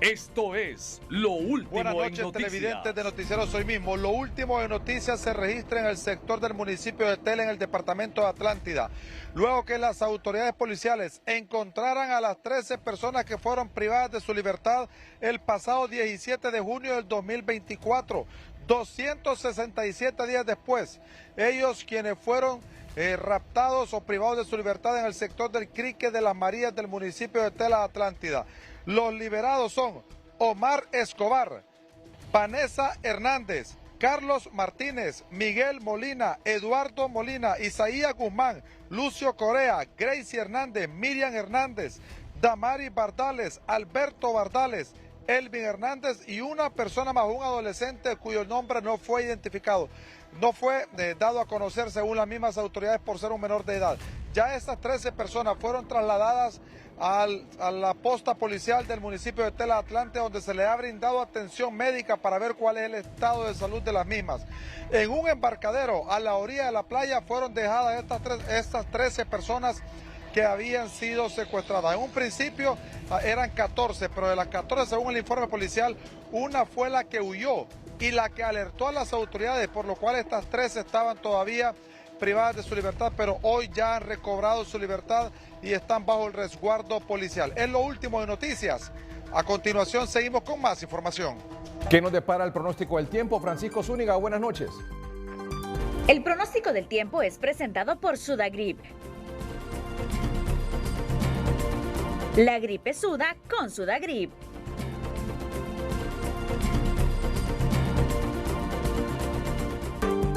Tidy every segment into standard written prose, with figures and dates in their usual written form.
Esto es lo último Buenas noches, en noticias. televidentes de Noticieros Hoy Mismo. Lo último en noticias se registra en el sector del municipio de Tela, en el departamento de Atlántida. Luego que las autoridades policiales encontraran a las 13 personas que fueron privadas de su libertad el pasado 17 de junio del 2024, 267 días después. Ellos quienes fueron raptados o privados de su libertad en el sector del Crique de las Marías del municipio de Tela, Atlántida. Los liberados son Omar Escobar, Vanessa Hernández, Carlos Martínez, Miguel Molina, Eduardo Molina, Isaías Guzmán, Lucio Correa, Gracie Hernández, Miriam Hernández, Damari Bardales, Alberto Bardales, Elvin Hernández y una persona más, un adolescente cuyo nombre no fue identificado. No fue dado a conocer según las mismas autoridades por ser un menor de edad. Ya estas 13 personas fueron trasladadas a la posta policial del municipio de Tela, Atlántida, donde se le ha brindado atención médica para ver cuál es el estado de salud de las mismas. En un embarcadero a la orilla de la playa fueron dejadas estas 13 personas que habían sido secuestradas. En un principio eran 14, pero de las 14, según el informe policial, una fue la que huyó y la que alertó a las autoridades, por lo cual estas 13 estaban todavía privadas de su libertad, pero hoy ya han recobrado su libertad y están bajo el resguardo policial. Es lo último de noticias. A continuación seguimos con más información. ¿Qué nos depara el pronóstico del tiempo? Francisco Zúñiga, buenas noches. El pronóstico del tiempo es presentado por Sudagrip. La gripe suda con Sudagrip.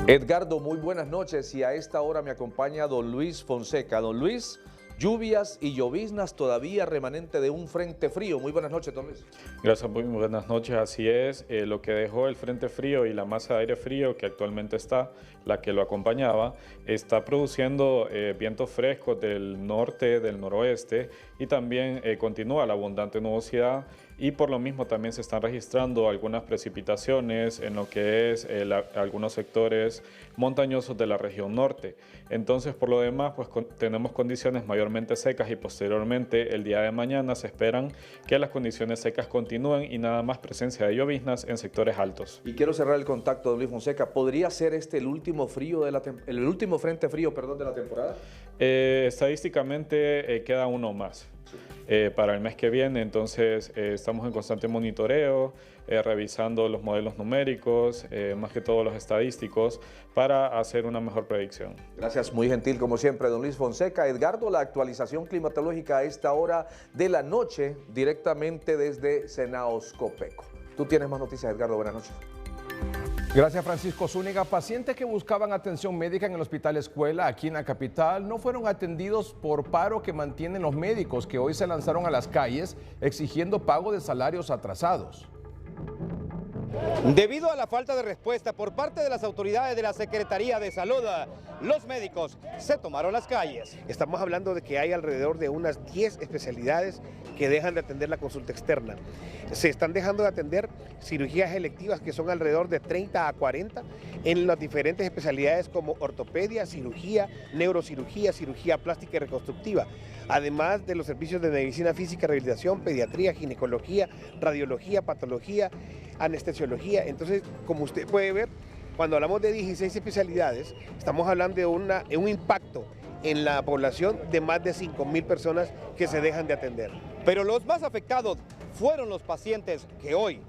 Edgardo, muy buenas noches y a esta hora me acompaña don Luis Fonseca. Don Luis, lluvias y lloviznas todavía remanente de un frente frío. Muy buenas noches, don Luis. Gracias, muy buenas noches. Así es, lo que dejó el frente frío y la masa de aire frío que actualmente está, la que lo acompañaba, está produciendo vientos frescos del norte, del noroeste y también continúa la abundante nubosidad. Y por lo mismo también se están registrando algunas precipitaciones en lo que es algunos sectores montañosos de la región norte. Entonces, por lo demás, pues tenemos condiciones mayormente secas y posteriormente el día de mañana se esperan que las condiciones secas continúen y nada más presencia de lloviznas en sectores altos. Y quiero cerrar el contacto, don Luis Fonseca. ¿Podría ser este el último frente frío, de la temporada? Estadísticamente queda uno más. Para el mes que viene, entonces estamos en constante monitoreo, revisando los modelos numéricos, más que todo los estadísticos, para hacer una mejor predicción. Gracias, muy gentil como siempre, don Luis Fonseca. Edgardo, la actualización climatológica a esta hora de la noche, directamente desde Senaoscopeco. Tú tienes más noticias, Edgardo, buenas noches. Gracias, Francisco Zúñiga. Pacientes que buscaban atención médica en el Hospital Escuela, aquí en la capital, no fueron atendidos por paro que mantienen los médicos, que hoy se lanzaron a las calles exigiendo pago de salarios atrasados. Debido a la falta de respuesta por parte de las autoridades de la Secretaría de Salud, los médicos se tomaron las calles. Estamos hablando de que hay alrededor de unas 10 especialidades que dejan de atender la consulta externa. Se están dejando de atender cirugías electivas que son alrededor de 30 a 40 en las diferentes especialidades como ortopedia, cirugía, neurocirugía, cirugía plástica y reconstructiva. Además de los servicios de medicina física, rehabilitación, pediatría, ginecología, radiología, patología, anestesiología. Entonces, como usted puede ver, cuando hablamos de 16 especialidades, estamos hablando de un impacto en la población de más de 5.000 personas que se dejan de atender. Pero los más afectados fueron los pacientes que hoy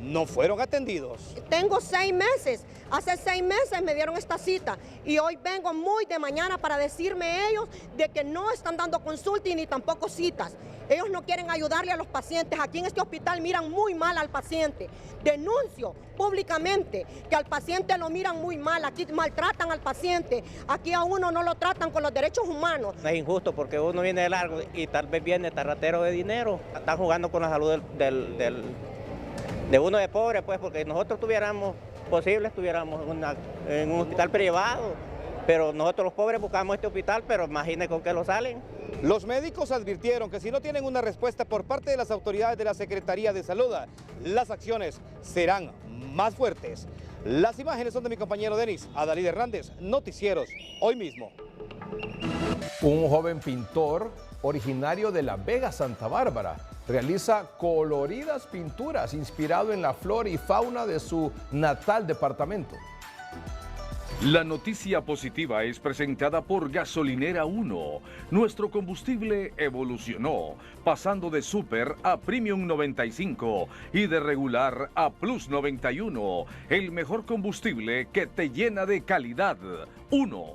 no fueron atendidos. Tengo 6 meses, hace 6 meses me dieron esta cita y hoy vengo muy de mañana para decirme ellos de que no están dando consulta y ni tampoco citas. Ellos no quieren ayudarle a los pacientes. Aquí en este hospital miran muy mal al paciente. Denuncio públicamente que al paciente lo miran muy mal. Aquí maltratan al paciente. Aquí a uno no lo tratan con los derechos humanos. Es injusto porque uno viene de largo y tal vez viene tarratero de dinero. Están jugando con la salud de uno de pobre, pues, porque nosotros estuviéramos en un hospital privado, pero nosotros los pobres buscamos este hospital, pero imagine con qué lo salen. Los médicos advirtieron que si no tienen una respuesta por parte de las autoridades de la Secretaría de Salud, las acciones serán más fuertes. Las imágenes son de mi compañero Denis Adalid Hernández, Noticieros Hoy Mismo. Un joven pintor originario de La Vega, Santa Bárbara, realiza coloridas pinturas inspirado en la flora y fauna de su natal departamento. La noticia positiva es presentada por Gasolinera 1. Nuestro combustible evolucionó, pasando de Super a Premium 95 y de regular a Plus 91. El mejor combustible que te llena de calidad. 1.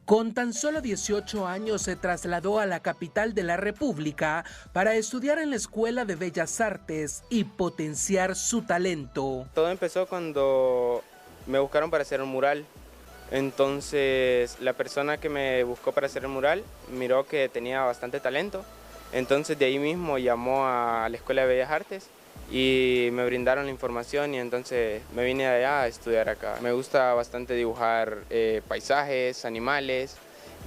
Con tan solo 18 años se trasladó a la capital de la República para estudiar en la Escuela de Bellas Artes y potenciar su talento. Todo empezó cuando me buscaron para hacer un mural. Entonces la persona que me buscó para hacer el mural miró que tenía bastante talento. Entonces de ahí mismo llamó a la Escuela de Bellas Artes y me brindaron la información y entonces me vine de allá a estudiar acá. Me gusta bastante dibujar paisajes, animales,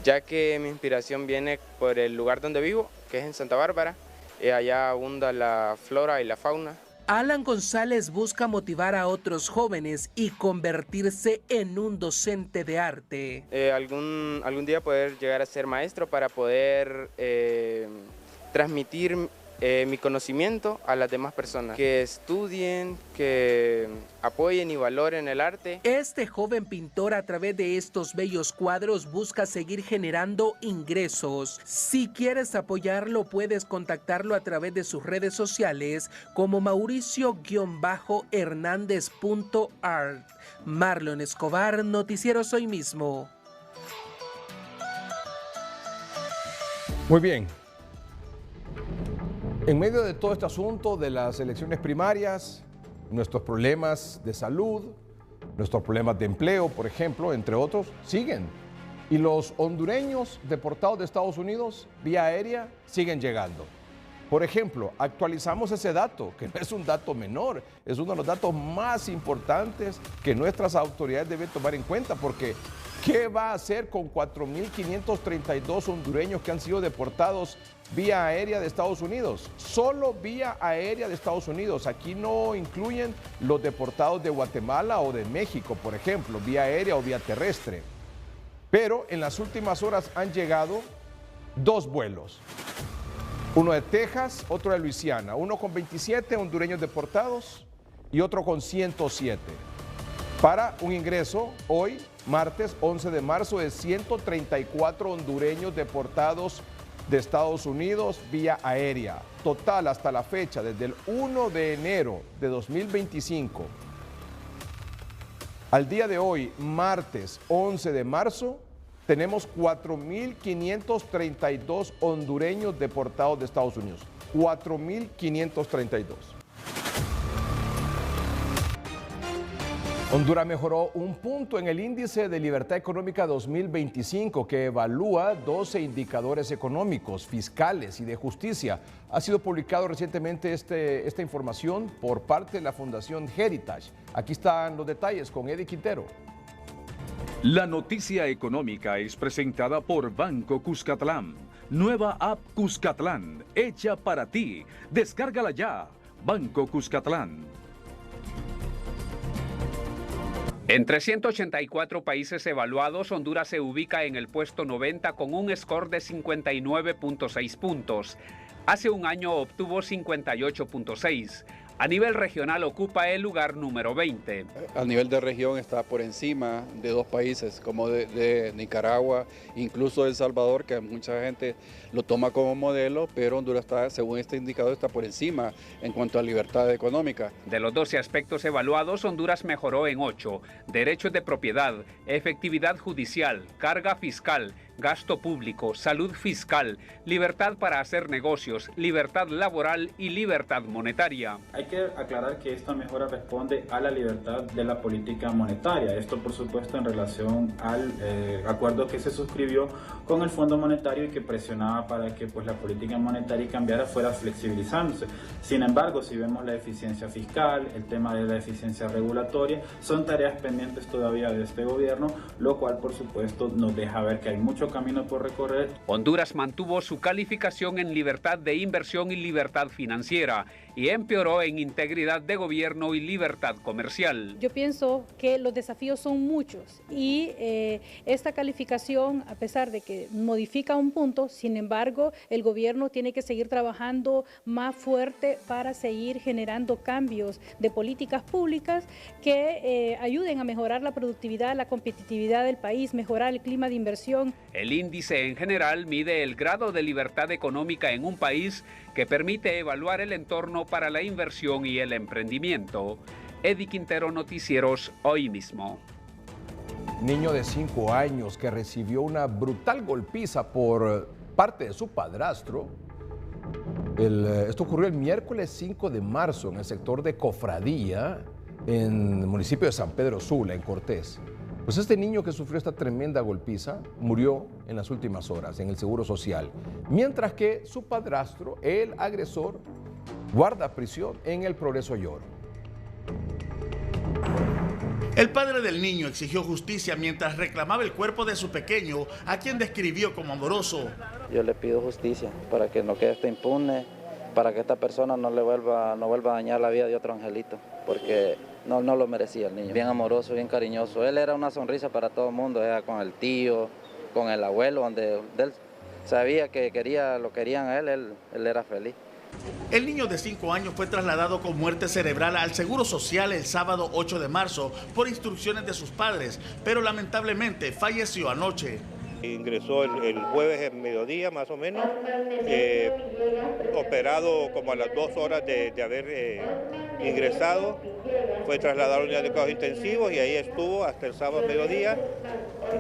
ya que mi inspiración viene por el lugar donde vivo, que es en Santa Bárbara. Allá abunda la flora y la fauna. Alan González busca motivar a otros jóvenes y convertirse en un docente de arte. Algún día poder llegar a ser maestro para poder transmitir mi conocimiento a las demás personas. Que estudien, que apoyen y valoren el arte. Este joven pintor a través de estos bellos cuadros busca seguir generando ingresos. Si quieres apoyarlo, puedes contactarlo a través de sus redes sociales como Mauricio-Hernández.art. Marlon Escobar, Noticieros Hoy Mismo. Muy bien. En medio de todo este asunto de las elecciones primarias, nuestros problemas de salud, nuestros problemas de empleo, por ejemplo, entre otros, siguen. Y los hondureños deportados de Estados Unidos vía aérea siguen llegando. Por ejemplo, actualizamos ese dato, que no es un dato menor, es uno de los datos más importantes que nuestras autoridades deben tomar en cuenta, porque ¿qué va a hacer con 4.532 hondureños que han sido deportados vía aérea de Estados Unidos? Solo vía aérea de Estados Unidos. Aquí no incluyen los deportados de Guatemala o de México, por ejemplo, vía aérea o vía terrestre. Pero en las últimas horas han llegado 2 vuelos. Uno de Texas, otro de Luisiana. Uno con 27 hondureños deportados y otro con 107. Para un ingreso hoy, martes 11 de marzo, de 134 hondureños deportados de Estados Unidos vía aérea. Total, hasta la fecha, desde el 1 de enero de 2025 al día de hoy, martes 11 de marzo, tenemos 4.532 hondureños deportados de Estados Unidos. 4.532. Honduras mejoró un punto en el índice de libertad económica 2025 que evalúa 12 indicadores económicos, fiscales y de justicia. Ha sido publicado recientemente esta información por parte de la Fundación Heritage. Aquí están los detalles con Eddie Quintero. La noticia económica es presentada por Banco Cuscatlán. Nueva app Cuscatlán, hecha para ti. Descárgala ya. Banco Cuscatlán. Entre 184 países evaluados, Honduras se ubica en el puesto 90 con un score de 59.6 puntos. Hace un año obtuvo 58.6. A nivel regional ocupa el lugar número 20. A nivel de región está por encima de 2 países como de Nicaragua, incluso El Salvador, que mucha gente lo toma como modelo, pero Honduras está, según este indicador, está por encima en cuanto a libertad económica. De los 12 aspectos evaluados, Honduras mejoró en 8. Derechos de propiedad, efectividad judicial, carga fiscal, gasto público, salud fiscal, libertad para hacer negocios, libertad laboral y libertad monetaria. Hay que aclarar que esta mejora responde a la libertad de la política monetaria. Esto, por supuesto, en relación al acuerdo que se suscribió con el Fondo Monetario y que presionaba para que la política monetaria cambiara fuera flexibilizándose. Sin embargo, si vemos la eficiencia fiscal, el tema de la eficiencia regulatoria, son tareas pendientes todavía de este gobierno, lo cual, por supuesto, nos deja ver que hay mucho harto camino por recorrer. Honduras mantuvo su calificación en libertad de inversión y libertad financiera y empeoró en integridad de gobierno y libertad comercial. Yo pienso que los desafíos son muchos y esta calificación, a pesar de que modifica un punto, sin embargo, el gobierno tiene que seguir trabajando más fuerte para seguir generando cambios de políticas públicas que ayuden a mejorar la productividad, la competitividad del país, mejorar el clima de inversión. El índice en general mide el grado de libertad económica en un país que permite evaluar el entorno para la inversión y el emprendimiento. Eddie Quintero, Noticieros, Hoy Mismo. Niño de 5 años que recibió una brutal golpiza por parte de su padrastro. Esto ocurrió el miércoles 5 de marzo en el sector de Cofradía, en el municipio de San Pedro Sula, en Cortés. Pues este niño que sufrió esta tremenda golpiza murió en las últimas horas en el Seguro Social, mientras que su padrastro, el agresor, guarda prisión en el Progreso Lloro. El padre del niño exigió justicia mientras reclamaba el cuerpo de su pequeño, a quien describió como amoroso. Yo le pido justicia para que no quede este impune, para que esta persona no vuelva a dañar la vida de otro angelito, porque no lo merecía el niño. Bien amoroso, bien cariñoso. Él era una sonrisa para todo el mundo, era con el tío, con el abuelo, donde él sabía que lo querían a él era feliz. El niño de 5 años fue trasladado con muerte cerebral al Seguro Social el sábado 8 de marzo por instrucciones de sus padres, pero lamentablemente falleció anoche. Ingresó el jueves en mediodía más o menos, operado como a las 2 horas de haber ingresado, fue trasladado a la unidad de cuidados intensivos y ahí estuvo hasta el sábado mediodía,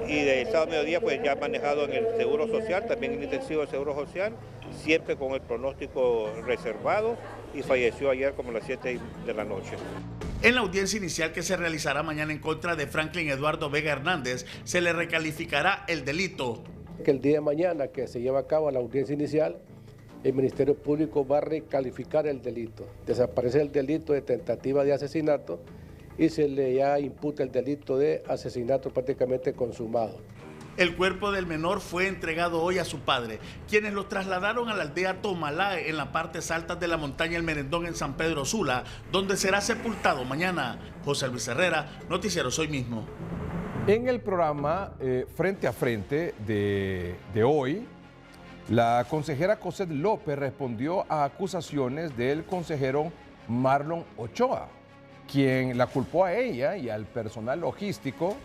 y del sábado mediodía pues ya manejado en el Seguro Social, también en intensivo del Seguro Social, siempre con el pronóstico reservado, y falleció ayer como a las 7 de la noche. En la audiencia inicial que se realizará mañana en contra de Franklin Eduardo Vega Hernández, se le recalificará el delito. Que el día de mañana que se lleva a cabo la audiencia inicial, el Ministerio Público va a recalificar el delito. Desaparece el delito de tentativa de asesinato y se le ya imputa el delito de asesinato prácticamente consumado. El cuerpo del menor fue entregado hoy a su padre, quienes lo trasladaron a la aldea Tomalae en las partes altas de la montaña El Merendón en San Pedro Sula, donde será sepultado mañana. José Luis Herrera, Noticieros Hoy Mismo. En el programa Frente a Frente de hoy, la consejera Cosette López respondió a acusaciones del consejero Marlon Ochoa, quien la culpó a ella y al personal logístico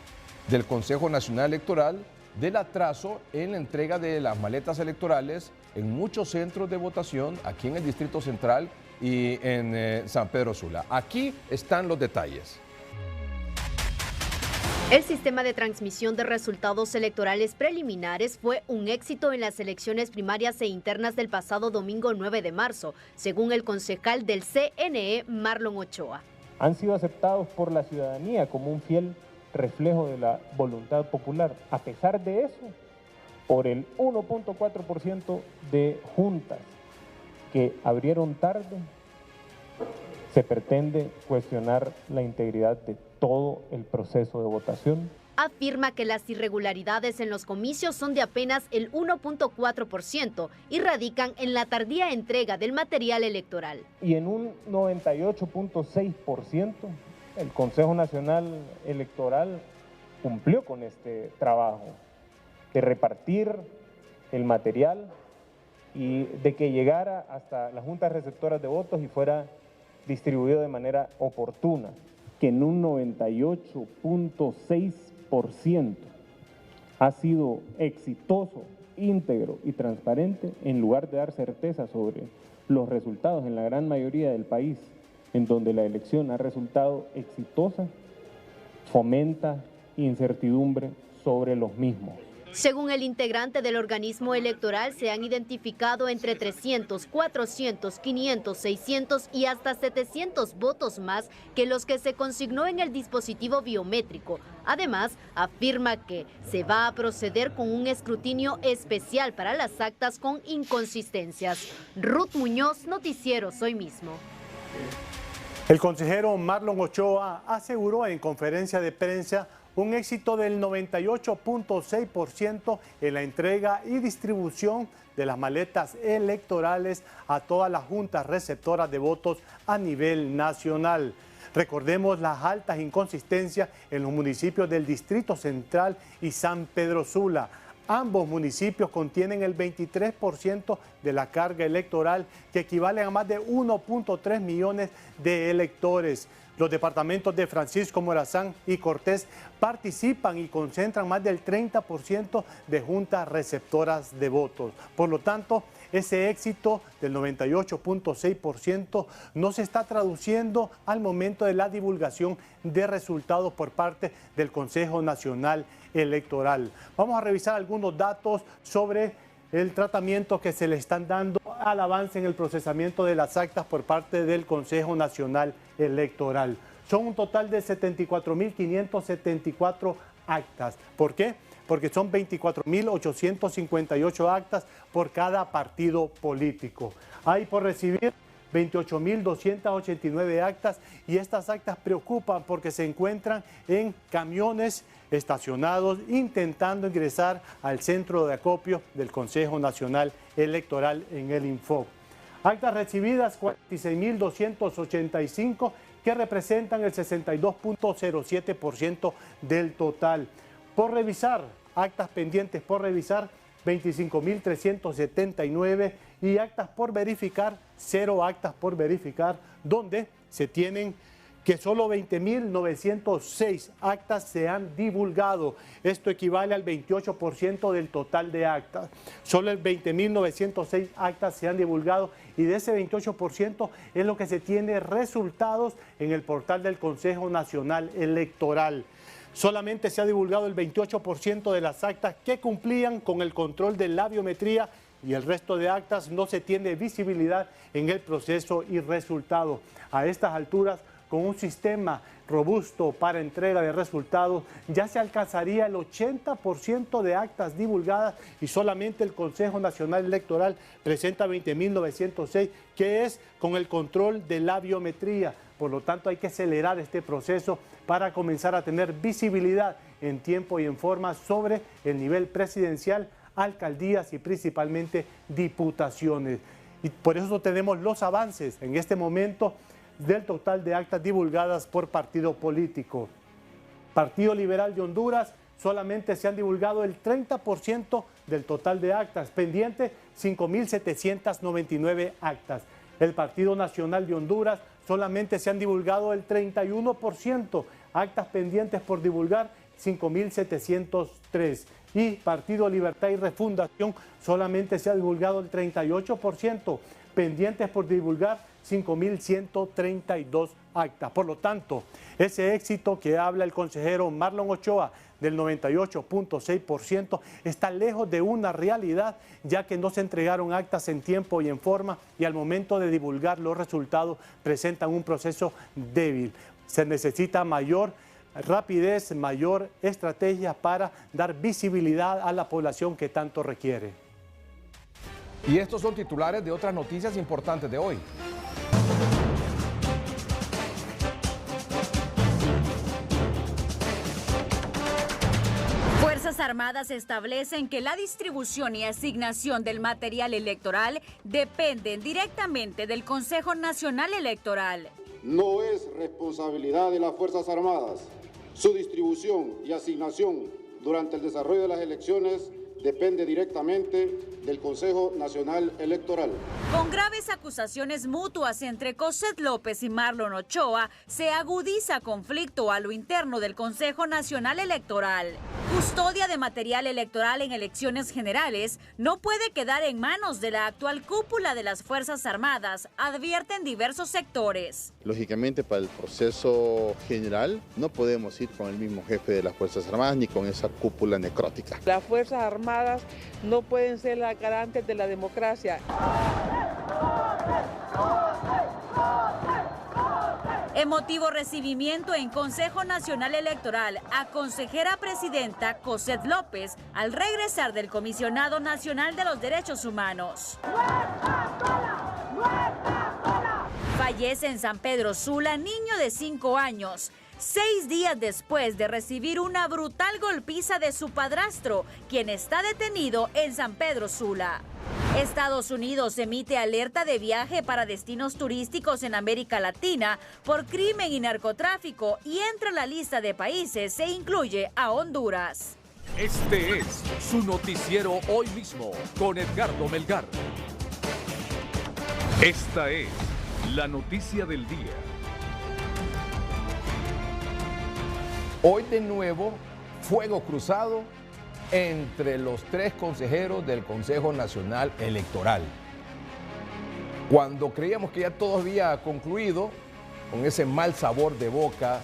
del Consejo Nacional Electoral del atraso en la entrega de las maletas electorales en muchos centros de votación aquí en el Distrito Central y en San Pedro Sula. Aquí están los detalles. El sistema de transmisión de resultados electorales preliminares fue un éxito en las elecciones primarias e internas del pasado domingo 9 de marzo, según el concejal del CNE, Marlon Ochoa. Han sido aceptados por la ciudadanía como un fiel reflejo de la voluntad popular. A pesar de eso, por el 1.4% de juntas que abrieron tarde, se pretende cuestionar la integridad de todo el proceso de votación. Afirma que las irregularidades en los comicios son de apenas el 1.4% y radican en la tardía entrega del material electoral. Y en un 98.6%, el Consejo Nacional Electoral cumplió con este trabajo de repartir el material y de que llegara hasta las juntas receptoras de votos y fuera distribuido de manera oportuna. Que en un 98.6% ha sido exitoso, íntegro y transparente, en lugar de dar certeza sobre los resultados en la gran mayoría del país, en donde la elección ha resultado exitosa, fomenta incertidumbre sobre los mismos. Según el integrante del organismo electoral, se han identificado entre 300, 400, 500, 600 y hasta 700 votos más que los que se consignó en el dispositivo biométrico. Además, afirma que se va a proceder con un escrutinio especial para las actas con inconsistencias. Ruth Muñoz, Noticieros Hoy Mismo. El consejero Marlon Ochoa aseguró en conferencia de prensa un éxito del 98.6% en la entrega y distribución de las maletas electorales a todas las juntas receptoras de votos a nivel nacional. Recordemos las altas inconsistencias en los municipios del Distrito Central y San Pedro Sula. Ambos municipios contienen el 23% de la carga electoral, que equivale a más de 1.3 millones de electores. Los departamentos de Francisco Morazán y Cortés participan y concentran más del 30% de juntas receptoras de votos. Por lo tanto, ese éxito del 98.6% no se está traduciendo al momento de la divulgación de resultados por parte del Consejo Nacional Electoral. Vamos a revisar algunos datos sobre el tratamiento que se le están dando al avance en el procesamiento de las actas por parte del Consejo Nacional Electoral. Son un total de 74.574 actas. ¿Por qué? Porque son 24.858 actas por cada partido político. Hay por recibir 28.289 actas, y estas actas preocupan porque se encuentran en camiones estacionados intentando ingresar al centro de acopio del Consejo Nacional Electoral en el Infop. Actas recibidas 46.285, que representan el 62.07% del total. Por revisar, actas pendientes por revisar 25.379, y actas por verificar, 0 actas por verificar, donde se tienen que solo 20.906 actas se han divulgado. Esto equivale al 28% del total de actas. Solo el 20.906 actas se han divulgado, y de ese 28% es lo que se tiene resultados en el portal del Consejo Nacional Electoral. Solamente se ha divulgado el 28% de las actas que cumplían con el control de la biometría, y el resto de actas no se tiene visibilidad en el proceso y resultado. A estas alturas, con un sistema robusto para entrega de resultados, ya se alcanzaría el 80% de actas divulgadas, y solamente el Consejo Nacional Electoral presenta 20.906, que es con el control de la biometría. Por lo tanto, hay que acelerar este proceso para comenzar a tener visibilidad en tiempo y en forma sobre el nivel presidencial, alcaldías y principalmente diputaciones. Y por eso tenemos los avances en este momento del total de actas divulgadas por partido político. Partido Liberal de Honduras, solamente se han divulgado el 30% del total de actas, pendiente 5.799 actas. El Partido Nacional de Honduras, solamente se han divulgado el 31%, actas pendientes por divulgar 5.703. Y Partido Libertad y Refundación, solamente se ha divulgado el 38%, pendientes por divulgar 5.132 actas. Por lo tanto, ese éxito que habla el consejero Marlon Ochoa del 98.6% está lejos de una realidad, ya que no se entregaron actas en tiempo y en forma, y al momento de divulgar los resultados presentan un proceso débil. Se necesita mayor rapidez, mayor estrategia para dar visibilidad a la población que tanto requiere. Y estos son titulares de otras noticias importantes de hoy. Fuerzas Armadas establecen que la distribución y asignación del material electoral dependen directamente del Consejo Nacional Electoral. No es responsabilidad de las Fuerzas Armadas. Su distribución y asignación durante el desarrollo de las elecciones depende directamente del Consejo Nacional Electoral. Con graves acusaciones mutuas entre Cossette López y Marlon Ochoa, se agudiza conflicto a lo interno del Consejo Nacional Electoral. Custodia de material electoral en elecciones generales no puede quedar en manos de la actual cúpula de las Fuerzas Armadas, advierten diversos sectores. Lógicamente, para el proceso general no podemos ir con el mismo jefe de las Fuerzas Armadas ni con esa cúpula necrótica. Las Fuerzas Armadas no pueden ser las garantes de la democracia. Emotivo recibimiento en Consejo Nacional Electoral a consejera presidenta Cossette López al regresar del Comisionado Nacional de los Derechos Humanos. Fallece en San Pedro Sula niño de 5 años. 6 días después de recibir una brutal golpiza de su padrastro, quien está detenido en San Pedro Sula. Estados Unidos emite alerta de viaje para destinos turísticos en América Latina por crimen y narcotráfico, y entre la lista de países se incluye a Honduras. Este es su noticiero Hoy Mismo con Edgardo Melgar. Esta es la noticia del día. Hoy de nuevo, fuego cruzado entre los 3 consejeros del Consejo Nacional Electoral. Cuando creíamos que ya todo había concluido, con ese mal sabor de boca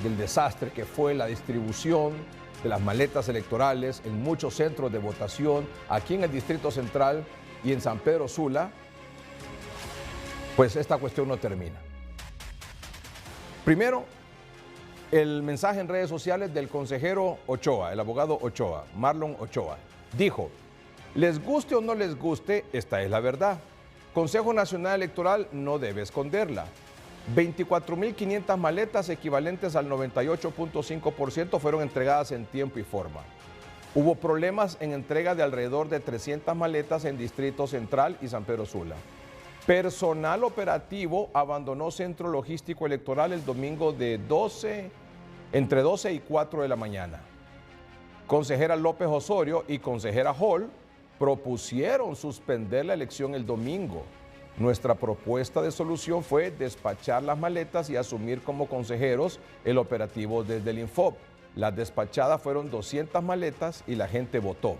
del desastre que fue la distribución de las maletas electorales en muchos centros de votación, aquí en el Distrito Central y en San Pedro Sula, pues esta cuestión no termina. Primero, el mensaje en redes sociales del consejero Ochoa, el abogado Ochoa, Marlon Ochoa, dijo: les guste o no les guste, esta es la verdad. Consejo Nacional Electoral no debe esconderla. 24.500 maletas equivalentes al 98.5% fueron entregadas en tiempo y forma. Hubo problemas en entrega de alrededor de 300 maletas en Distrito Central y San Pedro Sula. Personal operativo abandonó centro logístico electoral el domingo de entre 12 y 4 de la mañana. Consejera López Osorio y consejera Hall propusieron suspender la elección el domingo. Nuestra propuesta de solución fue despachar las maletas y asumir como consejeros el operativo desde el Infop. Las despachadas fueron 200 maletas y la gente votó.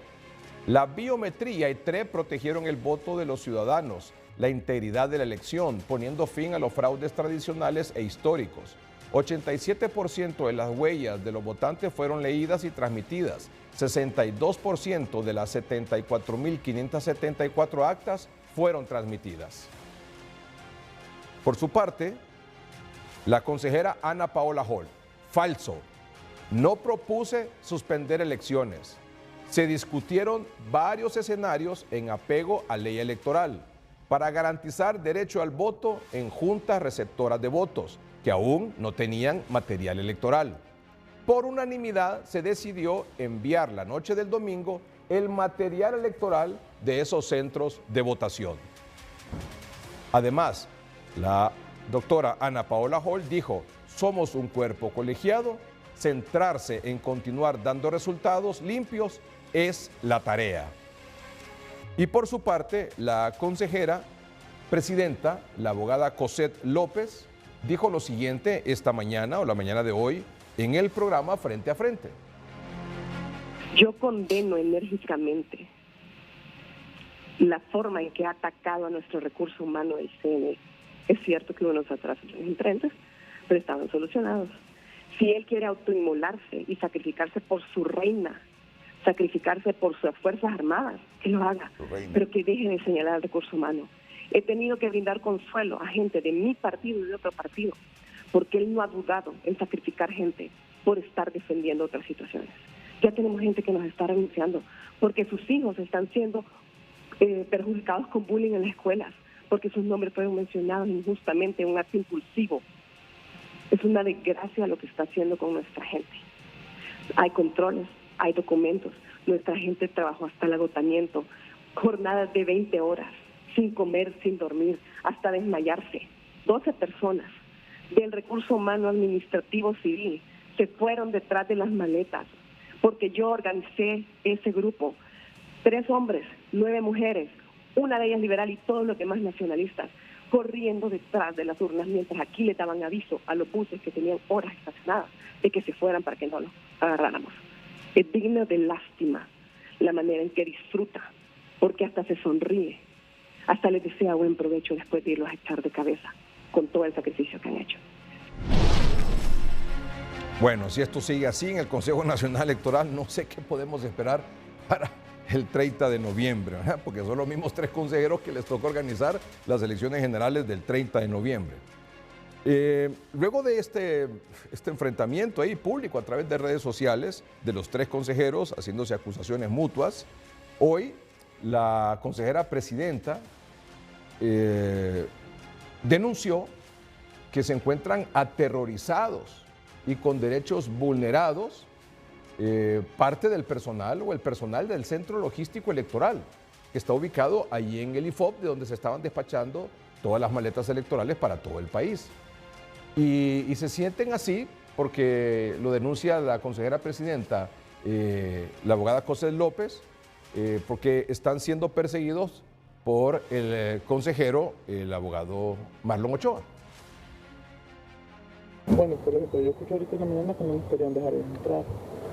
La biometría y TRE protegieron el voto de los ciudadanos, la integridad de la elección, poniendo fin a los fraudes tradicionales e históricos. 87% de las huellas de los votantes fueron leídas y transmitidas. 62% de las 74.574 actas fueron transmitidas. Por su parte, la consejera Ana Paola Hall: falso, no propuse suspender elecciones. Se discutieron varios escenarios en apego a ley electoral para garantizar derecho al voto en juntas receptoras de votos que aún no tenían material electoral. Por unanimidad se decidió enviar la noche del domingo el material electoral de esos centros de votación. Además, la doctora Ana Paola Hall dijo: somos un cuerpo colegiado, centrarse en continuar dando resultados limpios es la tarea. Y por su parte, la consejera presidenta, la abogada Cosette López, dijo lo siguiente esta mañana o la mañana de hoy en el programa Frente a Frente. Yo condeno enérgicamente la forma en que ha atacado a nuestro recurso humano el CNE. Es cierto que hubo unos atrasos diferentes, pero estaban solucionados. Si él quiere autoinmolarse y sacrificarse por su reina, sacrificarse por sus Fuerzas Armadas, que lo haga, pero que deje de señalar al recurso humano. He tenido que brindar consuelo a gente de mi partido y de otro partido, porque él no ha dudado en sacrificar gente por estar defendiendo otras situaciones. Ya tenemos gente que nos está renunciando porque sus hijos están siendo perjudicados con bullying en las escuelas, porque sus nombres fueron mencionados injustamente en un acto impulsivo. Es una desgracia lo que está haciendo con nuestra gente. Hay controles, hay documentos. Nuestra gente trabajó hasta el agotamiento, jornadas de 20 horas, sin comer, sin dormir, hasta desmayarse. 12 personas del recurso humano administrativo civil se fueron detrás de las maletas, porque yo organicé ese grupo. 3 hombres, 9 mujeres, una de ellas liberal y todos los demás nacionalistas, corriendo detrás de las urnas, mientras aquí le daban aviso a los buses que tenían horas estacionadas de que se fueran para que no los agarráramos. Es digno de lástima la manera en que disfruta, porque hasta se sonríe, hasta les desea buen provecho después de irlos a echar de cabeza con todo el sacrificio que han hecho. Bueno, si esto sigue así en el Consejo Nacional Electoral, no sé qué podemos esperar para el 30 de noviembre, ¿verdad? Porque son los mismos 3 consejeros que les tocó organizar las elecciones generales del 30 de noviembre. Luego de este enfrentamiento ahí público a través de redes sociales de los 3 consejeros haciéndose acusaciones mutuas, hoy la consejera presidenta denunció que se encuentran aterrorizados y con derechos vulnerados parte del personal o el personal del Centro Logístico Electoral, que está ubicado allí en el IFOP, de donde se estaban despachando todas las maletas electorales para todo el país. Y se sienten así porque lo denuncia la consejera presidenta, la abogada Cosette López, porque están siendo perseguidos por el consejero, el abogado Marlon Ochoa. Bueno, por ejemplo, yo escuché ahorita en la mañana que no nos querían dejar entrar.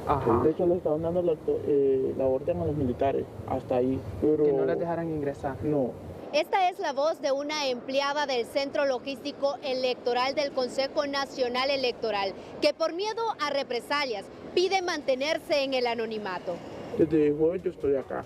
Ajá. De hecho, le estaban dando la orden a los militares, hasta ahí. Pero que no les dejaran ingresar. No. Esta es la voz de una empleada del Centro Logístico Electoral del Consejo Nacional Electoral, que por miedo a represalias pide mantenerse en el anonimato. Desde jueves yo estoy acá.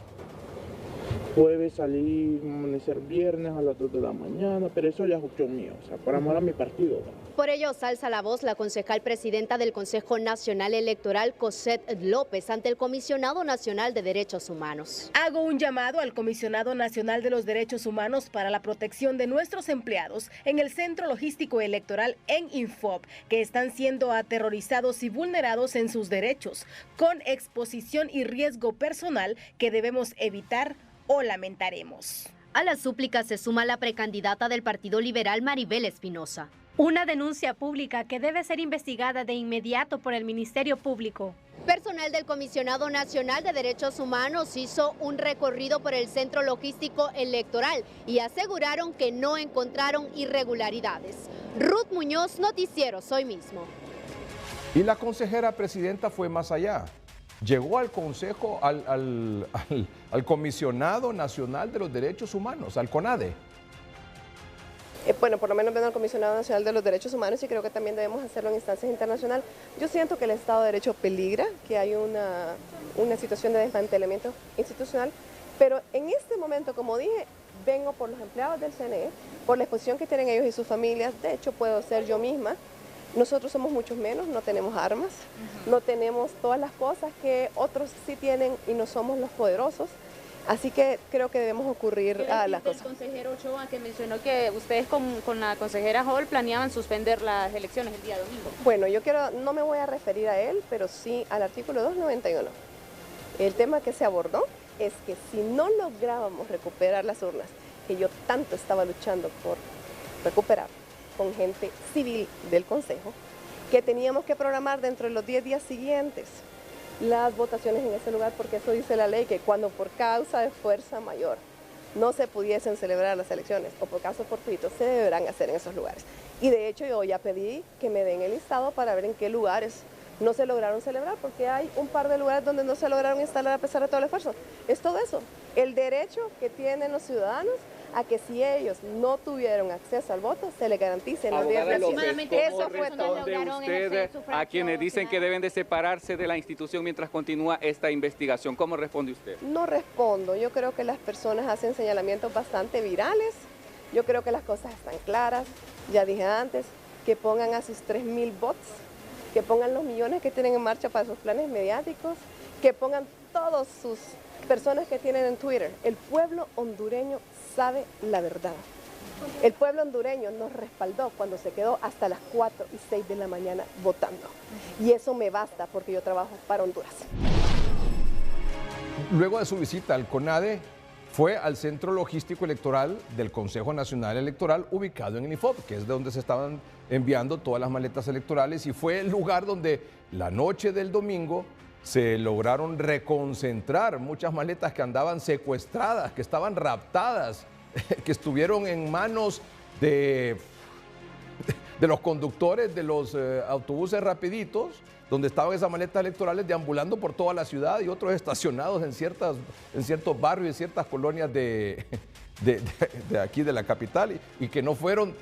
Jueves salí, amanecer viernes a las 2 de la mañana, pero eso ya es opción mío, o sea, por amor a mi partido. Por ello, alza la voz la concejal presidenta del Consejo Nacional Electoral, Cosette López, ante el Comisionado Nacional de Derechos Humanos. Hago un llamado al Comisionado Nacional de los Derechos Humanos para la protección de nuestros empleados en el Centro Logístico Electoral en Infop, que están siendo aterrorizados y vulnerados en sus derechos, con exposición y riesgo personal que debemos evitar o lamentaremos. A la súplica se suma la precandidata del Partido Liberal, Maribel Espinosa. Una denuncia pública que debe ser investigada de inmediato por el Ministerio Público. Personal del Comisionado Nacional de Derechos Humanos hizo un recorrido por el Centro Logístico Electoral y aseguraron que no encontraron irregularidades. Ruth Muñoz, Noticiero Soy Mismo. Y la consejera presidenta fue más allá. Llegó al Consejo, al Comisionado Nacional de los Derechos Humanos, al CONADE. Bueno, por lo menos viendo al Comisionado Nacional de los Derechos Humanos y creo que también debemos hacerlo en instancias internacionales. Yo siento que el Estado de Derecho peligra, que hay una situación de desmantelamiento institucional, pero en este momento, como dije, vengo por los empleados del CNE, por la exposición que tienen ellos y sus familias. De hecho, puedo ser yo misma. Nosotros somos muchos menos, no tenemos armas, no tenemos todas las cosas que otros sí tienen y no somos los poderosos. Así que creo que debemos ocurrir a las cosas. El consejero Ochoa, que mencionó que ustedes con la consejera Hall planeaban suspender las elecciones el día domingo. Bueno, no me voy a referir a él, pero sí al artículo 291. El tema que se abordó es que si no lográbamos recuperar las urnas, que yo tanto estaba luchando por recuperar, con gente civil del Consejo, que teníamos que programar dentro de los 10 días siguientes las votaciones en ese lugar, porque eso dice la ley, que cuando por causa de fuerza mayor no se pudiesen celebrar las elecciones o por caso fortuito, se deberán hacer en esos lugares. Y de hecho yo ya pedí que me den el listado para ver en qué lugares no se lograron celebrar, porque hay un par de lugares donde no se lograron instalar a pesar de todo el esfuerzo. Es todo eso, el derecho que tienen los ciudadanos a que si ellos no tuvieron acceso al voto, se les garantice los días de eso fue todo. Usted a quienes dicen que deben de separarse de la institución mientras continúa esta investigación, ¿cómo responde usted? No respondo, yo creo que las personas hacen señalamientos bastante virales, yo creo que las cosas están claras, ya dije antes, que pongan a sus 3.000 bots, que pongan los millones que tienen en marcha para sus planes mediáticos, que pongan todas sus personas que tienen en Twitter. El pueblo hondureño sabe la verdad. El pueblo hondureño nos respaldó cuando se quedó hasta las 4 y 6 de la mañana votando. Y eso me basta porque yo trabajo para Honduras. Luego de su visita al CONADE, fue al Centro Logístico Electoral del Consejo Nacional Electoral, ubicado en el IFOP, que es de donde se estaban enviando todas las maletas electorales, y fue el lugar donde la noche del domingo se lograron reconcentrar muchas maletas que andaban secuestradas, que estaban raptadas, que estuvieron en manos de los conductores de los autobuses rapiditos, donde estaban esas maletas electorales deambulando por toda la ciudad y otros estacionados en ciertos barrios y ciertas colonias de aquí de la capital y que no fueron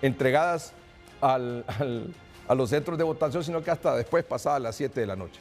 entregadas a los centros de votación, sino que hasta después, pasadas las 7 de la noche.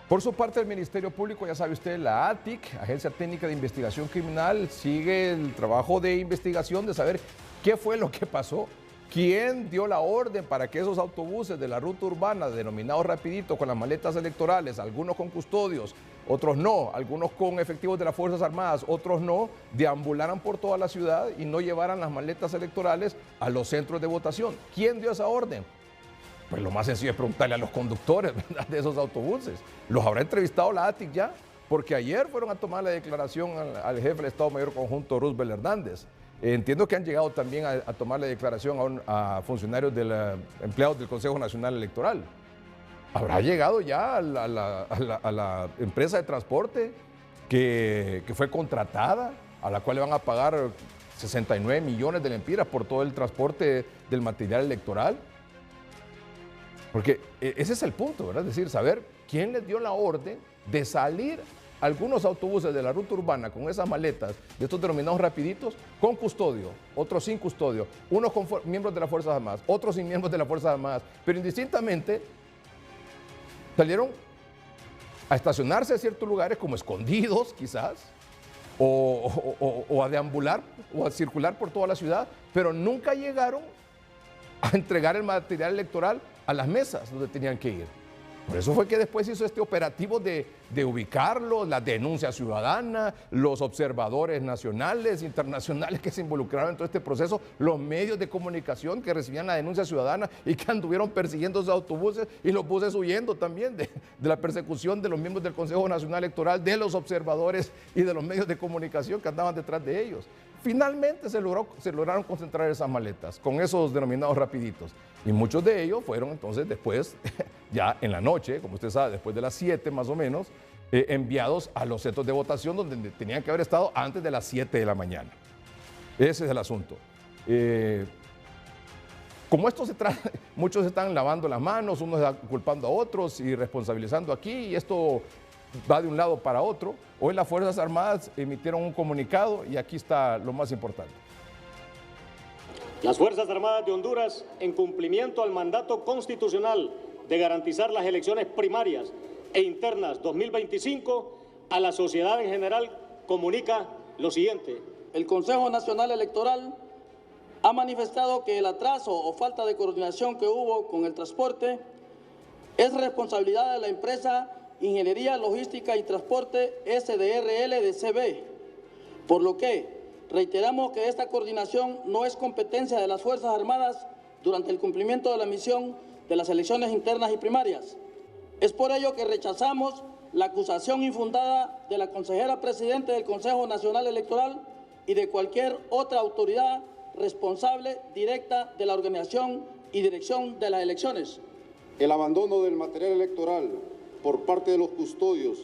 Por su parte, el Ministerio Público, ya sabe usted, la ATIC, Agencia Técnica de Investigación Criminal, sigue el trabajo de investigación de saber qué fue lo que pasó, quién dio la orden para que esos autobuses de la ruta urbana, denominados Rapidito, con las maletas electorales, algunos con custodios, otros no, algunos con efectivos de las Fuerzas Armadas, otros no, deambularan por toda la ciudad y no llevaran las maletas electorales a los centros de votación. ¿Quién dio esa orden? Pues lo más sencillo es preguntarle a los conductores, ¿verdad?, de esos autobuses. ¿Los habrá entrevistado la ATIC ya? Porque ayer fueron a tomar la declaración al jefe del Estado Mayor Conjunto, Roosevelt Hernández. Entiendo que han llegado también a tomar la declaración a funcionarios empleados del Consejo Nacional Electoral. ¿Habrá llegado ya a la empresa de transporte que fue contratada, a la cual le van a pagar 69 millones de lempiras por todo el transporte del material electoral? Porque ese es el punto, ¿verdad? Es decir, saber quién les dio la orden de salir algunos autobuses de la ruta urbana con esas maletas de estos denominados rapiditos con custodio, otros sin custodio, unos con miembros de las Fuerzas Armadas, otros sin miembros de las Fuerzas Armadas, pero indistintamente salieron a estacionarse a ciertos lugares como escondidos quizás, o a deambular o a circular por toda la ciudad, pero nunca llegaron a entregar el material electoral a las mesas donde tenían que ir. Por eso fue que después hizo este operativo de ubicarlos, la denuncia ciudadana, los observadores nacionales, internacionales que se involucraron en todo este proceso, los medios de comunicación que recibían la denuncia ciudadana y que anduvieron persiguiendo esos autobuses y los buses huyendo también de la persecución de los miembros del Consejo Nacional Electoral, de los observadores y de los medios de comunicación que andaban detrás de ellos. Finalmente se lograron concentrar esas maletas con esos denominados rapiditos. Y muchos de ellos fueron entonces después, ya en la noche, como usted sabe, después de las 7 más o menos, enviados a los centros de votación donde tenían que haber estado antes de las 7 de la mañana. Ese es el asunto. Como esto se trata, muchos están lavando las manos, unos están culpando a otros y responsabilizando aquí, y esto va de un lado para otro. Hoy las Fuerzas Armadas emitieron un comunicado y aquí está lo más importante. Las Fuerzas Armadas de Honduras, en cumplimiento al mandato constitucional de garantizar las elecciones primarias e internas 2025, a la sociedad en general comunica lo siguiente. El Consejo Nacional Electoral ha manifestado que el atraso o falta de coordinación que hubo con el transporte es responsabilidad de la empresa Ingeniería Logística y Transporte SDRL de CB, por lo que reiteramos que esta coordinación no es competencia de las Fuerzas Armadas durante el cumplimiento de la misión de las elecciones internas y primarias. Es por ello que rechazamos la acusación infundada de la consejera presidente del Consejo Nacional Electoral y de cualquier otra autoridad responsable directa de la organización y dirección de las elecciones. El abandono del material electoral por parte de los custodios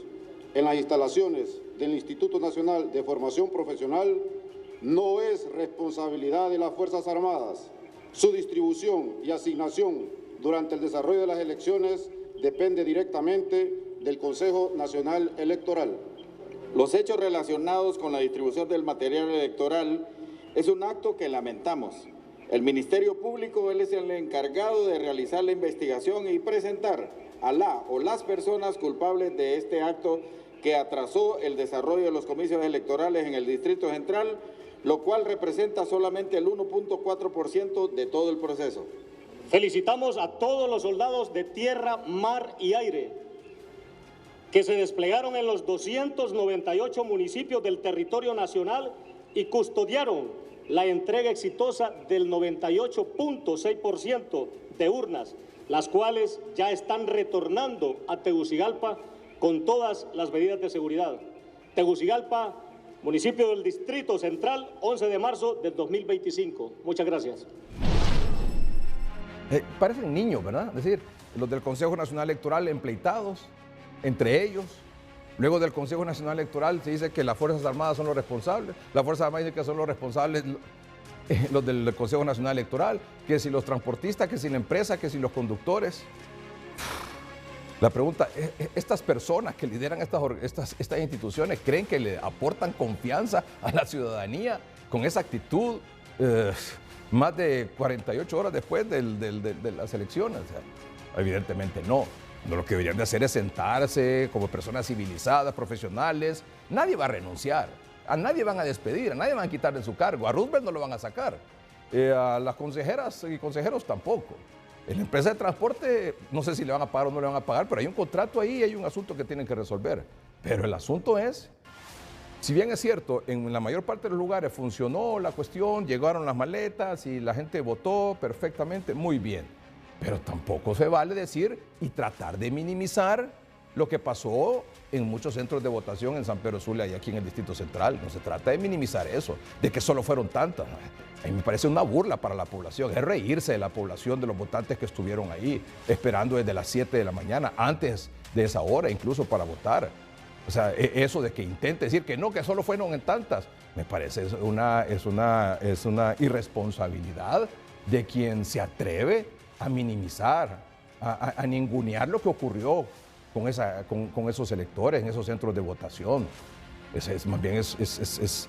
en las instalaciones del Instituto Nacional de Formación Profesional no es responsabilidad de las Fuerzas Armadas. Su distribución y asignación durante el desarrollo de las elecciones depende directamente del Consejo Nacional Electoral. Los hechos relacionados con la distribución del material electoral es un acto que lamentamos. El Ministerio Público es el encargado de realizar la investigación y presentar a la o las personas culpables de este acto que atrasó el desarrollo de los comicios electorales en el Distrito Central, lo cual representa solamente el 1.4% de todo el proceso. Felicitamos a todos los soldados de tierra, mar y aire que se desplegaron en los 298 municipios del territorio nacional y custodiaron la entrega exitosa del 98.6% de urnas, las cuales ya están retornando a Tegucigalpa con todas las medidas de seguridad. Tegucigalpa, municipio del Distrito Central, 11 de marzo del 2025. Muchas gracias. Parecen niños, ¿verdad? Es decir, los del Consejo Nacional Electoral empleitados entre ellos. Luego del Consejo Nacional Electoral se dice que las Fuerzas Armadas son los responsables. Las Fuerzas Armadas dicen que son los responsables los del Consejo Nacional Electoral, que si los transportistas, que si la empresa, que si los conductores. La pregunta, ¿estas personas que lideran estas instituciones creen que le aportan confianza a la ciudadanía con esa actitud más de 48 horas después de las elecciones? O sea, evidentemente no. No, lo que deberían de hacer es sentarse como personas civilizadas, profesionales. Nadie va a renunciar, a nadie van a despedir, a nadie van a quitar de su cargo. A Roosevelt no lo van a sacar, a las consejeras y consejeros tampoco. En la empresa de transporte, no sé si le van a pagar o no le van a pagar, pero hay un contrato ahí, hay un asunto que tienen que resolver. Pero el asunto es, si bien es cierto, en la mayor parte de los lugares funcionó la cuestión, llegaron las maletas y la gente votó perfectamente, muy bien. Pero tampoco se vale decir y tratar de minimizar lo que pasó en muchos centros de votación en San Pedro Sula y aquí en el Distrito Central. No se trata de minimizar eso, de que solo fueron tantas. A mí me parece una burla para la población, es reírse de la población, de los votantes que estuvieron ahí, esperando desde las 7 de la mañana, antes de esa hora incluso para votar. O sea, eso de que intente decir que no, que solo fueron en tantas, me parece es una irresponsabilidad de quien se atreve a minimizar, a ningunear lo que ocurrió con esos electores en esos centros de votación. Más bien es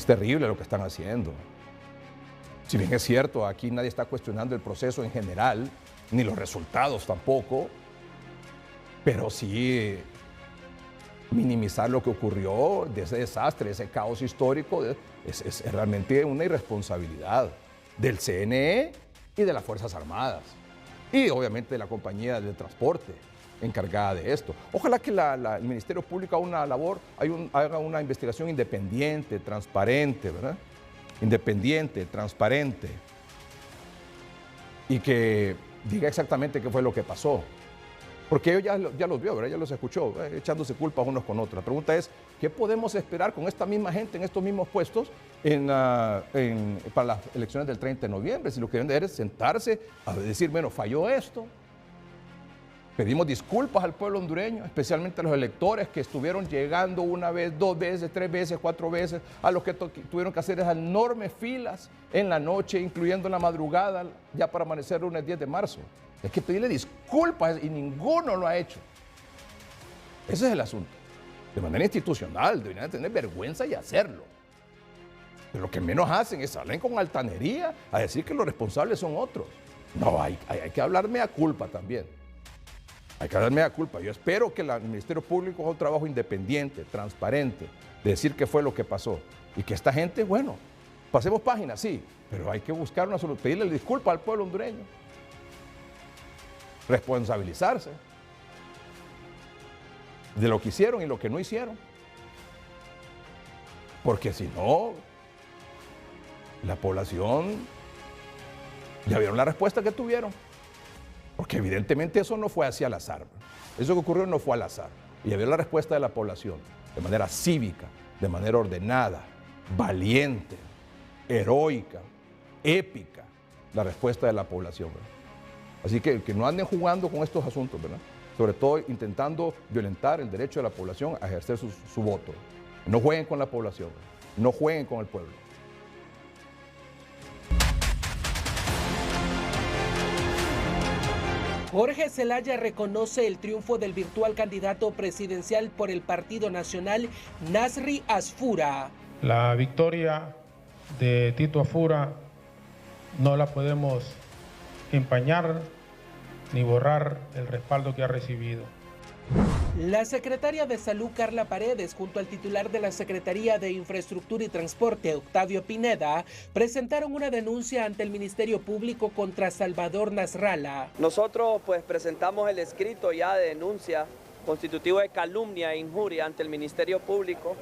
terrible lo que están haciendo. Si bien es cierto, aquí nadie está cuestionando el proceso en general, ni los resultados tampoco, pero sí minimizar lo que ocurrió, de ese desastre, ese caos histórico, es realmente una irresponsabilidad del CNE y de las Fuerzas Armadas. Y obviamente de la compañía de transporte encargada de esto. Ojalá que el Ministerio Público haga una investigación independiente, transparente, ¿verdad? Independiente, transparente. Y que diga exactamente qué fue lo que pasó. Porque ellos ya los vio, ¿verdad? Ya los escuchó, echándose culpas unos con otros. La pregunta es, ¿qué podemos esperar con esta misma gente en estos mismos puestos para las elecciones del 30 de noviembre? Si lo que deben de hacer es sentarse a decir, bueno, falló esto. Pedimos disculpas al pueblo hondureño, especialmente a los electores que estuvieron llegando una vez, 2 veces, 3 veces, 4 veces, a los que tuvieron que hacer esas enormes filas en la noche, incluyendo en la madrugada, ya para amanecer lunes 10 de marzo. Hay que pedirle disculpas y ninguno lo ha hecho. Ese es el asunto. De manera institucional, deberían tener vergüenza y hacerlo. Pero lo que menos hacen es salir con altanería a decir que los responsables son otros. No, hay que hablar mea culpa también. Hay que hablar mea culpa. Yo espero que el Ministerio Público haga un trabajo independiente, transparente, de decir qué fue lo que pasó. Y que esta gente, bueno, pasemos páginas, sí, pero hay que buscar una solución, pedirle disculpas al pueblo hondureño. Responsabilizarse de lo que hicieron y lo que no hicieron. Porque si no, la población, ya vieron la respuesta que tuvieron. Porque evidentemente eso no fue así al azar. Eso que ocurrió no fue al azar. Y ya vieron la respuesta de la población, de manera cívica, de manera ordenada, valiente, heroica, épica, la respuesta de la población, ¿verdad? Así que no anden jugando con estos asuntos, ¿verdad? Sobre todo intentando violentar el derecho de la población a ejercer su voto. No jueguen con la población, no jueguen con el pueblo. Jorge Zelaya reconoce el triunfo del virtual candidato presidencial por el Partido Nacional, Nasri Asfura. La victoria de Tito Asfura no la podemos empañar ni borrar el respaldo que ha recibido. La secretaria de Salud, Carla Paredes, junto al titular de la Secretaría de Infraestructura y Transporte, Octavio Pineda, presentaron una denuncia ante el Ministerio Público contra Salvador Nasralla. Nosotros pues presentamos el escrito ya de denuncia constitutivo de calumnia e injuria ante el Ministerio Público.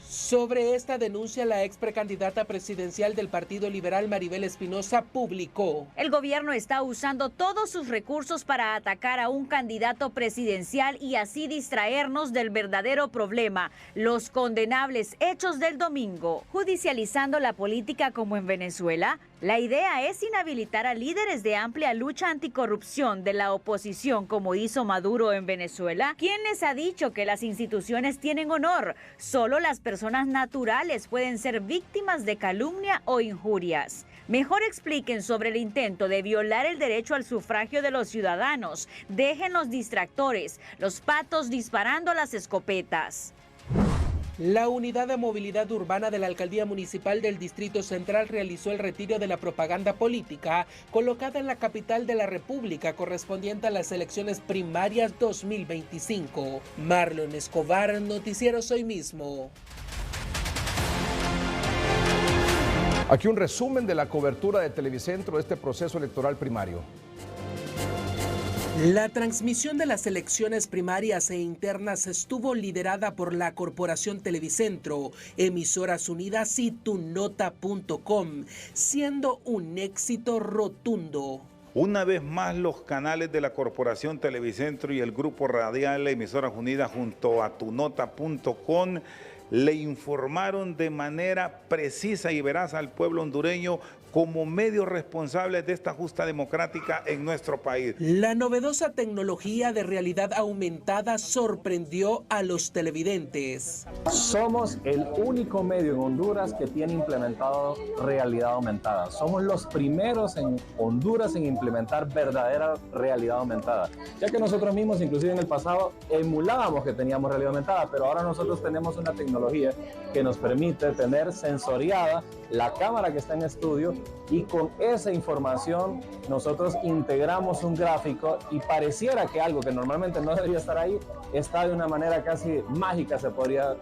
Sobre esta denuncia, la ex precandidata presidencial del Partido Liberal, Maribel Espinosa, publicó: el gobierno está usando todos sus recursos para atacar a un candidato presidencial y así distraernos del verdadero problema, los condenables hechos del domingo. Judicializando la política como en Venezuela, la idea es inhabilitar a líderes de amplia lucha anticorrupción de la oposición, como hizo Maduro en Venezuela. ¿Quién les ha dicho que las instituciones tienen honor? Solo las personas naturales pueden ser víctimas de calumnia o injurias. Mejor expliquen sobre el intento de violar el derecho al sufragio de los ciudadanos. Dejen los distractores, los patos disparando las escopetas. La Unidad de Movilidad Urbana de la Alcaldía Municipal del Distrito Central realizó el retiro de la propaganda política colocada en la capital de la República correspondiente a las elecciones primarias 2025. Marlon Escobar, Noticieros Hoy Mismo. Aquí un resumen de la cobertura de Televicentro de este proceso electoral primario. La transmisión de las elecciones primarias e internas estuvo liderada por la Corporación Televicentro, Emisoras Unidas y tunota.com, siendo un éxito rotundo. Una vez más, los canales de la Corporación Televicentro y el Grupo Radial Emisoras Unidas junto a tunota.com le informaron de manera precisa y veraz al pueblo hondureño como medios responsables de esta justa democrática en nuestro país. La novedosa tecnología de realidad aumentada sorprendió a los televidentes. Somos el único medio en Honduras que tiene implementado realidad aumentada. Somos los primeros en Honduras en implementar verdadera realidad aumentada. Ya que nosotros mismos, inclusive en el pasado, emulábamos que teníamos realidad aumentada, pero ahora nosotros tenemos una tecnología que nos permite tener sensoriada la cámara que está en estudio, y con esa información nosotros integramos un gráfico y pareciera que algo que normalmente no debería estar ahí está de una manera casi mágica, se podría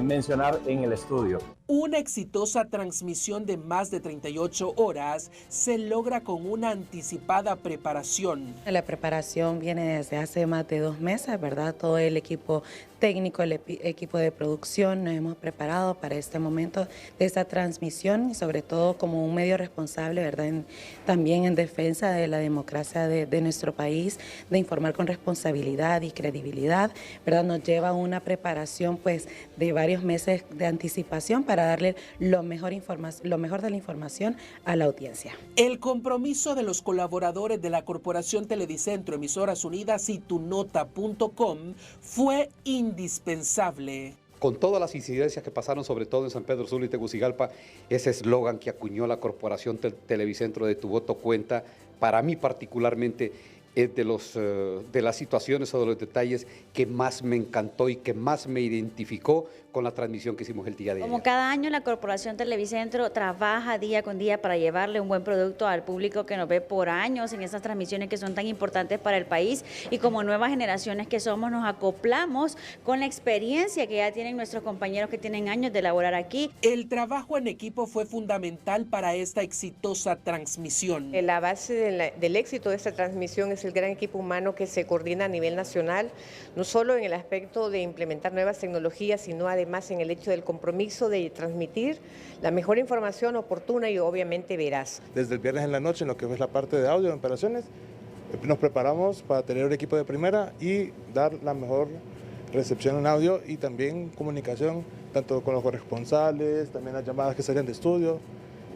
mencionar en el estudio. Una exitosa transmisión de más de 38 horas se logra con una anticipada preparación. La preparación viene desde hace más de 2 meses, ¿verdad? Todo el equipo técnico, el equipo de producción nos hemos preparado para este momento de esta transmisión y sobre todo como un medio responsable, ¿verdad? También en defensa de la democracia de nuestro país, de informar con responsabilidad y credibilidad, ¿verdad? Nos lleva a una preparación pues de varios meses de anticipación para darle lo mejor de la información a la audiencia. El compromiso de los colaboradores de la Corporación Televicentro, Emisoras Unidas y tunota.com fue indispensable. Con todas las incidencias que pasaron, sobre todo en San Pedro Sula y Tegucigalpa, ese eslogan que acuñó la Corporación Televicentro de Tu Voto Cuenta, para mí particularmente es de las situaciones o de los detalles que más me encantó y que más me identificó con la transmisión que hicimos el día de ayer. Como cada año, la Corporación Televicentro trabaja día con día para llevarle un buen producto al público que nos ve por años en estas transmisiones que son tan importantes para el país, y como nuevas generaciones que somos nos acoplamos con la experiencia que ya tienen nuestros compañeros que tienen años de laborar aquí. El trabajo en equipo fue fundamental para esta exitosa transmisión. La base del éxito de esta transmisión es el gran equipo humano que se coordina a nivel nacional, no solo en el aspecto de implementar nuevas tecnologías, sino además en el hecho del compromiso de transmitir la mejor información oportuna y obviamente veraz. Desde el viernes en la noche, en lo que es la parte de audio, de operaciones, nos preparamos para tener un equipo de primera y dar la mejor recepción en audio y también comunicación, tanto con los corresponsales, también las llamadas que salían de estudio,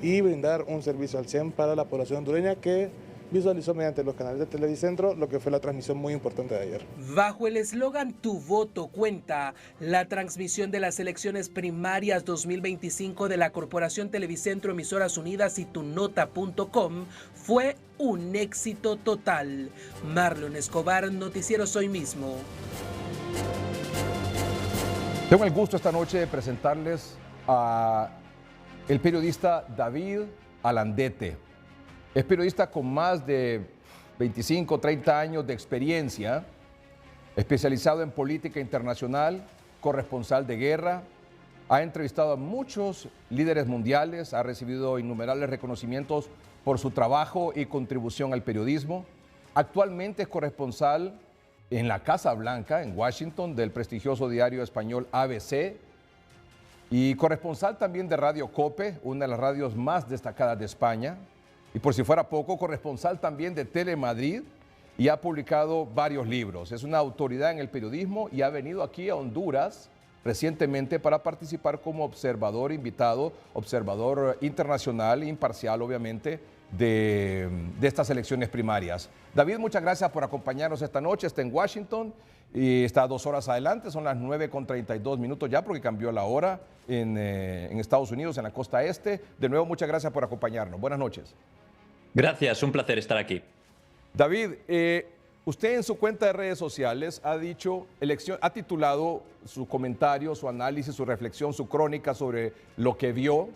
y brindar un servicio al 100 para la población hondureña que visualizó mediante los canales de Televicentro lo que fue la transmisión muy importante de ayer. Bajo el eslogan Tu Voto Cuenta, la transmisión de las elecciones primarias 2025 de la Corporación Televicentro, Emisoras Unidas y tunota.com fue un éxito total. Marlon Escobar, Noticieros Hoy Mismo. Tengo el gusto esta noche de presentarles a el periodista David Alandete. Es periodista con más de 25, 30 años de experiencia, especializado en política internacional, corresponsal de guerra, ha entrevistado a muchos líderes mundiales, ha recibido innumerables reconocimientos por su trabajo y contribución al periodismo. Actualmente es corresponsal en la Casa Blanca, en Washington, del prestigioso diario español ABC, y corresponsal también de Radio COPE, una de las radios más destacadas de España. Y por si fuera poco, corresponsal también de Telemadrid, y ha publicado varios libros. Es una autoridad en el periodismo y ha venido aquí a Honduras recientemente para participar como observador invitado, observador internacional, imparcial obviamente, de estas elecciones primarias. David, muchas gracias por acompañarnos esta noche. Está en Washington y está 2 horas adelante, son las 9:32 ya porque cambió la hora en Estados Unidos, en la costa este. De nuevo, muchas gracias por acompañarnos. Buenas noches. Gracias, un placer estar aquí. David, Usted en su cuenta de redes sociales ha dicho, ha titulado su comentario, su análisis, su reflexión, su crónica sobre lo que vio,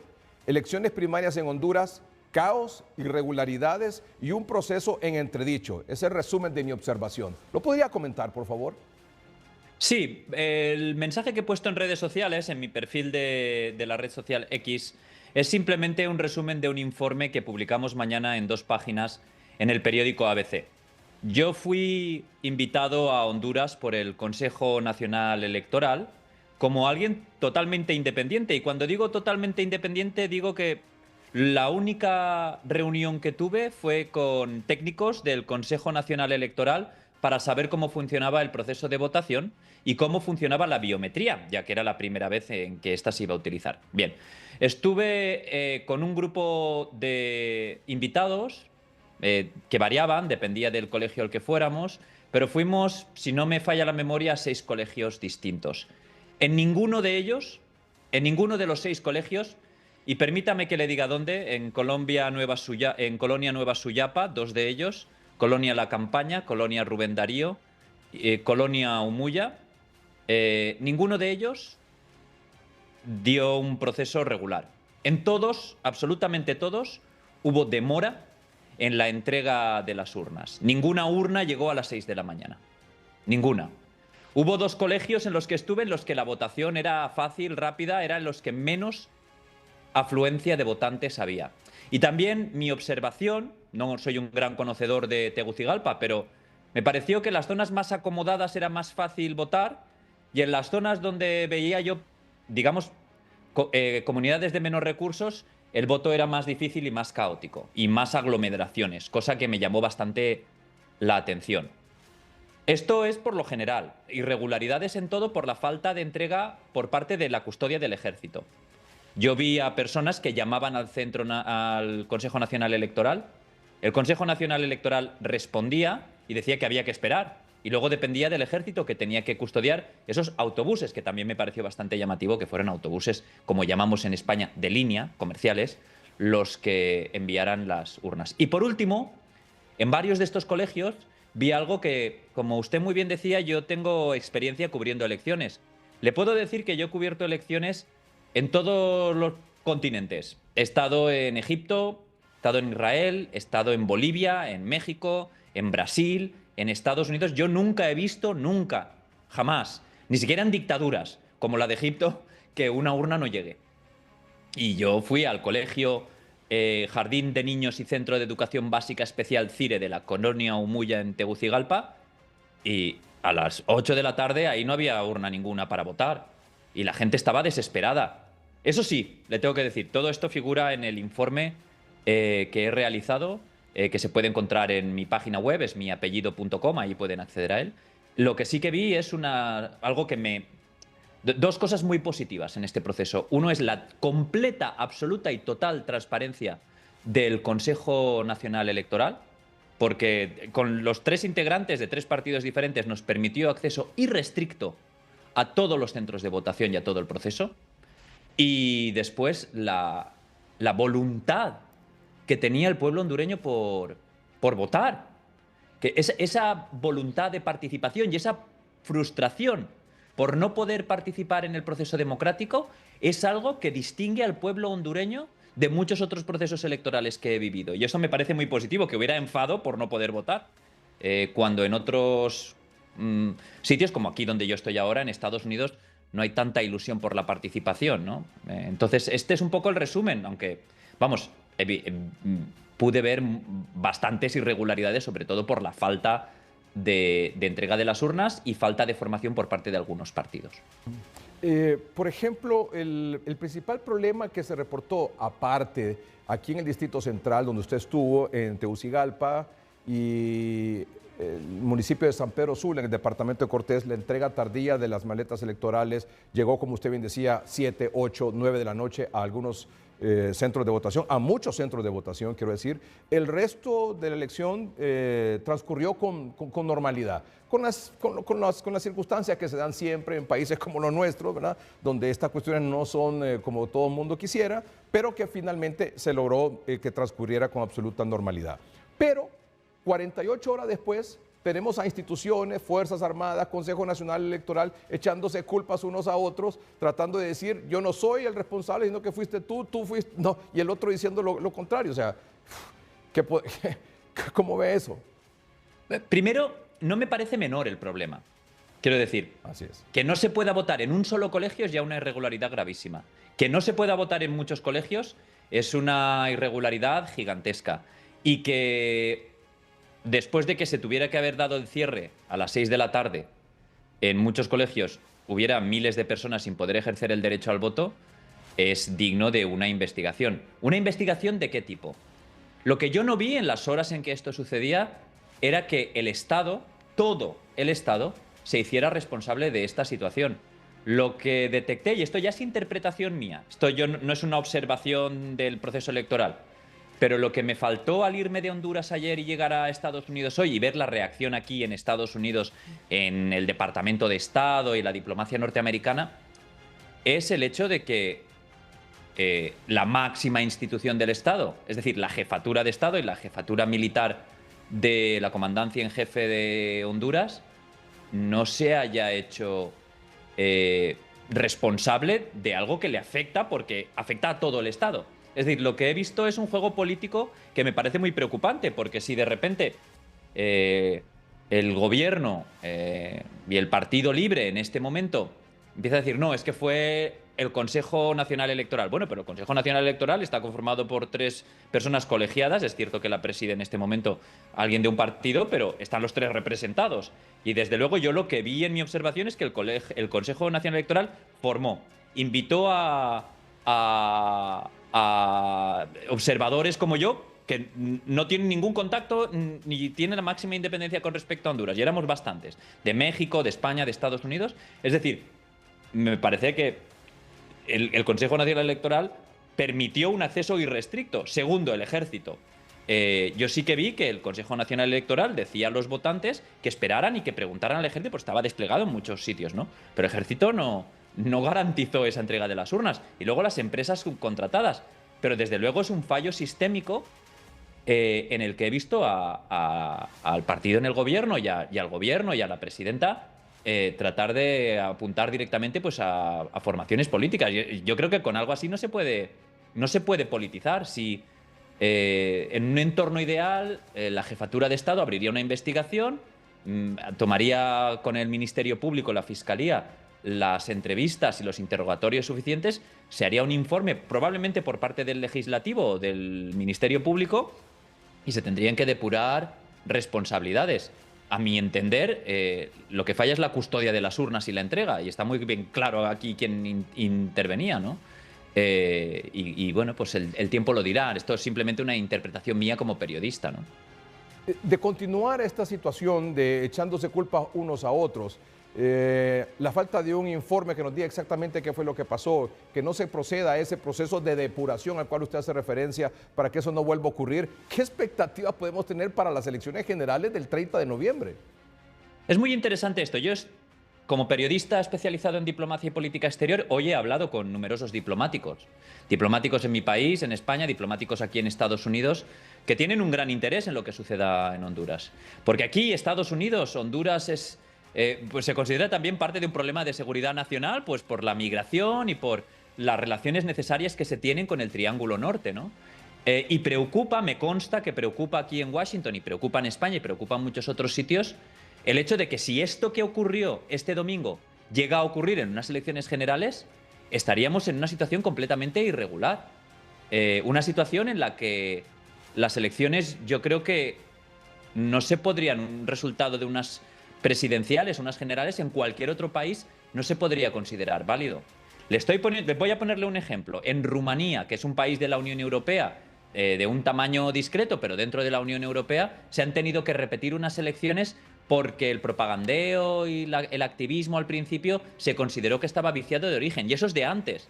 elecciones primarias en Honduras, caos, irregularidades y un proceso en entredicho. Es el resumen de mi observación. ¿Lo podría comentar, por favor? Sí, el mensaje que he puesto en redes sociales, en mi perfil de la red social X, es simplemente un resumen de un informe que publicamos mañana en 2 páginas en el periódico ABC. Yo fui invitado a Honduras por el Consejo Nacional Electoral como alguien totalmente independiente. Y cuando digo totalmente independiente, digo que la única reunión que tuve fue con técnicos del Consejo Nacional Electoral para saber cómo funcionaba el proceso de votación y cómo funcionaba la biometría, ya que era la primera vez en que esta se iba a utilizar. Bien, estuve con un grupo de invitados que variaban, dependía del colegio al que fuéramos, pero fuimos, si no me falla la memoria, a 6 colegios distintos. En ninguno de ellos, en ninguno de los 6 colegios, y permítame que le diga dónde, en Colonia Nueva Suyapa, 2 de ellos, Colonia La Campaña, Colonia Rubén Darío, Colonia Umuya, ninguno de ellos dio un proceso regular. En todos, absolutamente todos, hubo demora en la entrega de las urnas. Ninguna urna llegó a las 6 de la mañana. Ninguna. Hubo 2 colegios en los que estuve en los que la votación era fácil, rápida, eran los que menos afluencia de votantes había. Y también mi observación, no soy un gran conocedor de Tegucigalpa, pero me pareció que en las zonas más acomodadas era más fácil votar y en las zonas donde veía yo, digamos, comunidades de menos recursos, el voto era más difícil y más caótico y más aglomeraciones, cosa que me llamó bastante la atención. Esto es por lo general, irregularidades en todo por la falta de entrega por parte de la custodia del ejército. Yo vi a personas que llamaban al Consejo Nacional Electoral. El Consejo Nacional Electoral respondía y decía que había que esperar. Y luego dependía del ejército que tenía que custodiar esos autobuses, que también me pareció bastante llamativo que fueran autobuses, como llamamos en España, de línea, comerciales, los que enviaran las urnas. Y por último, en varios de estos colegios vi algo que, como usted muy bien decía, yo tengo experiencia cubriendo elecciones. Le puedo decir que yo he cubierto elecciones en todos los continentes. He estado en Egipto, he estado en Israel, he estado en Bolivia, en México, en Brasil, en Estados Unidos. Yo nunca he visto, nunca, jamás, ni siquiera en dictaduras como la de Egipto, que una urna no llegue. Y yo fui al colegio Jardín de Niños y Centro de Educación Básica Especial CIRE de la Colonia Umuya en Tegucigalpa y a las 8 de la tarde ahí no había urna ninguna para votar y la gente estaba desesperada. Eso sí, le tengo que decir, todo esto figura en el informe que he realizado, que se puede encontrar en mi página web, es miapellido.com, ahí pueden acceder a él. Lo que sí que vi es algo que me... 2 cosas muy positivas en este proceso. Uno es la completa, absoluta y total transparencia del Consejo Nacional Electoral, porque con los 3 integrantes de 3 partidos diferentes nos permitió acceso irrestricto a todos los centros de votación y a todo el proceso. Y después la voluntad que tenía el pueblo hondureño por votar. Que esa voluntad de participación y esa frustración por no poder participar en el proceso democrático es algo que distingue al pueblo hondureño de muchos otros procesos electorales que he vivido. Y eso me parece muy positivo, que hubiera enfado por no poder votar. Cuando en otros sitios, como aquí donde yo estoy ahora, en Estados Unidos, no hay tanta ilusión por la participación, ¿no? Entonces, este es un poco el resumen, aunque, vamos, pude ver bastantes irregularidades, sobre todo por la falta de entrega de las urnas y falta de formación por parte de algunos partidos. Por ejemplo, el principal problema que se reportó, aparte aquí en el Distrito Central, donde usted estuvo, en Tegucigalpa y el municipio de San Pedro Sula, en el departamento de Cortés, la entrega tardía de las maletas electorales llegó, como usted bien decía, 7, 8, 9 de la noche a algunos centros de votación, a muchos centros de votación, quiero decir. El resto de la elección transcurrió con normalidad, con las circunstancias que se dan siempre en países como los nuestros, ¿verdad? Donde estas cuestiones no son como todo el mundo quisiera, pero que finalmente se logró que transcurriera con absoluta normalidad. Pero 48 horas después tenemos a instituciones, Fuerzas Armadas, Consejo Nacional Electoral, echándose culpas unos a otros, tratando de decir, yo no soy el responsable, sino que fuiste tú fuiste, no, y el otro diciendo lo contrario. O sea, ¿cómo ve eso? Primero, no me parece menor el problema. Quiero decir, así es, que no se pueda votar en un solo colegio es ya una irregularidad gravísima. Que no se pueda votar en muchos colegios es una irregularidad gigantesca. Y que después de que se tuviera que haber dado el cierre a las 6 de la tarde, en muchos colegios hubiera miles de personas sin poder ejercer el derecho al voto, es digno de una investigación. ¿Una investigación de qué tipo? Lo que yo no vi en las horas en que esto sucedía era que el Estado, todo el Estado, se hiciera responsable de esta situación. Lo que detecté, y esto ya es interpretación mía, esto no es una observación del proceso electoral, pero lo que me faltó al irme de Honduras ayer y llegar a Estados Unidos hoy y ver la reacción aquí en Estados Unidos, en el Departamento de Estado y la diplomacia norteamericana, es el hecho de que la máxima institución del Estado, es decir, la jefatura de Estado y la jefatura militar de la comandancia en jefe de Honduras, no se haya hecho responsable de algo que le afecta, porque afecta a todo el Estado. Es decir, lo que he visto es un juego político que me parece muy preocupante, porque si de repente el gobierno y el Partido Libre en este momento empieza a decir, no, es que fue el Consejo Nacional Electoral. Bueno, pero el Consejo Nacional Electoral está conformado por 3 personas colegiadas. Es cierto que la preside en este momento alguien de un partido, pero están los 3 representados. Y desde luego yo lo que vi en mi observación es que el Consejo Nacional Electoral invitó a observadores como yo, que no tienen ningún contacto ni tienen la máxima independencia con respecto a Honduras. Y éramos bastantes. De México, de España, de Estados Unidos. Es decir, me parece que el Consejo Nacional Electoral permitió un acceso irrestricto. Segundo, el Ejército. Yo sí que vi que el Consejo Nacional Electoral decía a los votantes que esperaran y que preguntaran al Ejército, pues estaba desplegado en muchos sitios, ¿no? Pero el Ejército no garantizó esa entrega de las urnas. Y luego las empresas subcontratadas. Pero desde luego es un fallo sistémico en el que he visto al partido en el gobierno y al gobierno y a la presidenta tratar de apuntar directamente pues a formaciones políticas. Yo creo que con algo así no se puede politizar. Si en un entorno ideal la jefatura de Estado abriría una investigación, tomaría con el Ministerio Público, la Fiscalía, las entrevistas y los interrogatorios suficientes, se haría un informe probablemente por parte del Legislativo o del Ministerio Público y se tendrían que depurar responsabilidades. A mi entender, lo que falla es la custodia de las urnas y la entrega, y está muy bien claro aquí quién intervenía, ¿no? Y bueno, pues el tiempo lo dirá. Esto es simplemente una interpretación mía como periodista, ¿no? De continuar esta situación de echándose culpas unos a otros, la falta de un informe que nos diga exactamente qué fue lo que pasó, que no se proceda a ese proceso de depuración al cual usted hace referencia para que eso no vuelva a ocurrir. ¿Qué expectativas podemos tener para las elecciones generales del 30 de noviembre? Es muy interesante esto. Yo, como periodista especializado en diplomacia y política exterior, hoy he hablado con numerosos diplomáticos. Diplomáticos en mi país, en España, diplomáticos aquí en Estados Unidos, que tienen un gran interés en lo que suceda en Honduras. Porque aquí, Estados Unidos, Honduras es... pues se considera también parte de un problema de seguridad nacional, pues por la migración y por las relaciones necesarias que se tienen con el Triángulo Norte, ¿no? Y preocupa, me consta que preocupa aquí en Washington y preocupa en España y preocupa en muchos otros sitios, el hecho de que si esto que ocurrió este domingo llega a ocurrir en unas elecciones generales, estaríamos en una situación completamente irregular. Una situación en la que las elecciones, yo creo que no se podrían, un resultado de unas presidenciales, unas generales, en cualquier otro país no se podría considerar válido. Voy a ponerle un ejemplo. En Rumanía, que es un país de la Unión Europea, de un tamaño discreto, pero dentro de la Unión Europea, se han tenido que repetir unas elecciones porque el propagandeo y el activismo al principio se consideró que estaba viciado de origen. Y eso es de antes.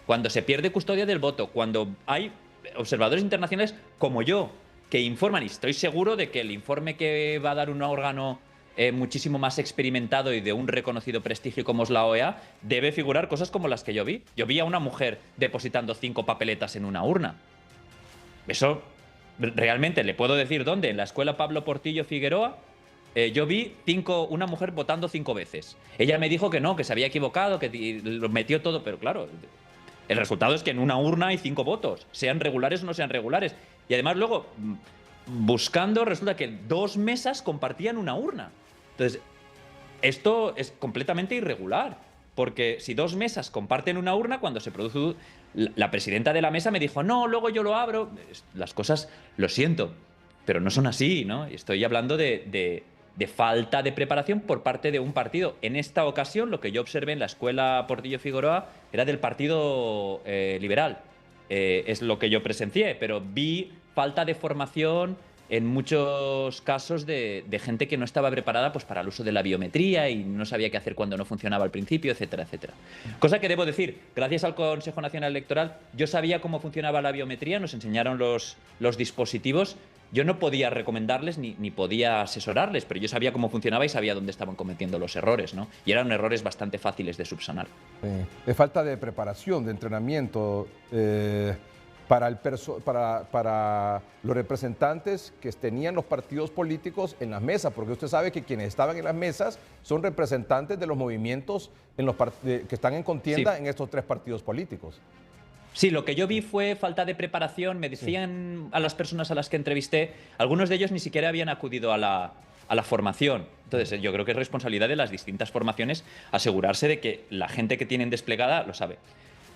Cuando se pierde custodia del voto, cuando hay observadores internacionales como yo, que informan, y estoy seguro de que el informe que va a dar un órgano muchísimo más experimentado y de un reconocido prestigio como es la OEA, debe figurar cosas como las que yo vi. Yo vi a una mujer depositando 5 papeletas en una urna. Eso realmente le puedo decir dónde, en la escuela Pablo Portillo Figueroa, yo vi una mujer votando 5 veces. Ella me dijo que no, que se había equivocado, que lo metió todo, pero claro, el resultado es que en una urna hay 5 votos, sean regulares o no sean regulares. Y además luego, buscando, resulta que 2 mesas compartían una urna. Entonces, esto es completamente irregular, porque si 2 mesas comparten una urna, cuando se produce... La presidenta de la mesa me dijo, no, luego yo lo abro. Las cosas, lo siento, pero no son así, ¿no? Estoy hablando de falta de preparación por parte de un partido. En esta ocasión, lo que yo observé en la escuela Portillo Figueroa era del Partido Liberal. Es lo que yo presencié, pero vi falta de formación en muchos casos de gente que no estaba preparada pues, para el uso de la biometría y no sabía qué hacer cuando no funcionaba al principio, etcétera, etcétera. Cosa que debo decir, gracias al Consejo Nacional Electoral, yo sabía cómo funcionaba la biometría, nos enseñaron los dispositivos. Yo no podía recomendarles ni podía asesorarles, pero yo sabía cómo funcionaba y sabía dónde estaban cometiendo los errores, ¿no? Y eran errores bastante fáciles de subsanar. De falta de preparación, de entrenamiento para los representantes que tenían los partidos políticos en las mesas, porque usted sabe que quienes estaban en las mesas son representantes de los movimientos que están en contienda en estos 3 partidos políticos. Sí, lo que yo vi fue falta de preparación. Me decían a las personas a las que entrevisté, algunos de ellos ni siquiera habían acudido a la formación. Entonces, yo creo que es responsabilidad de las distintas formaciones asegurarse de que la gente que tienen desplegada lo sabe.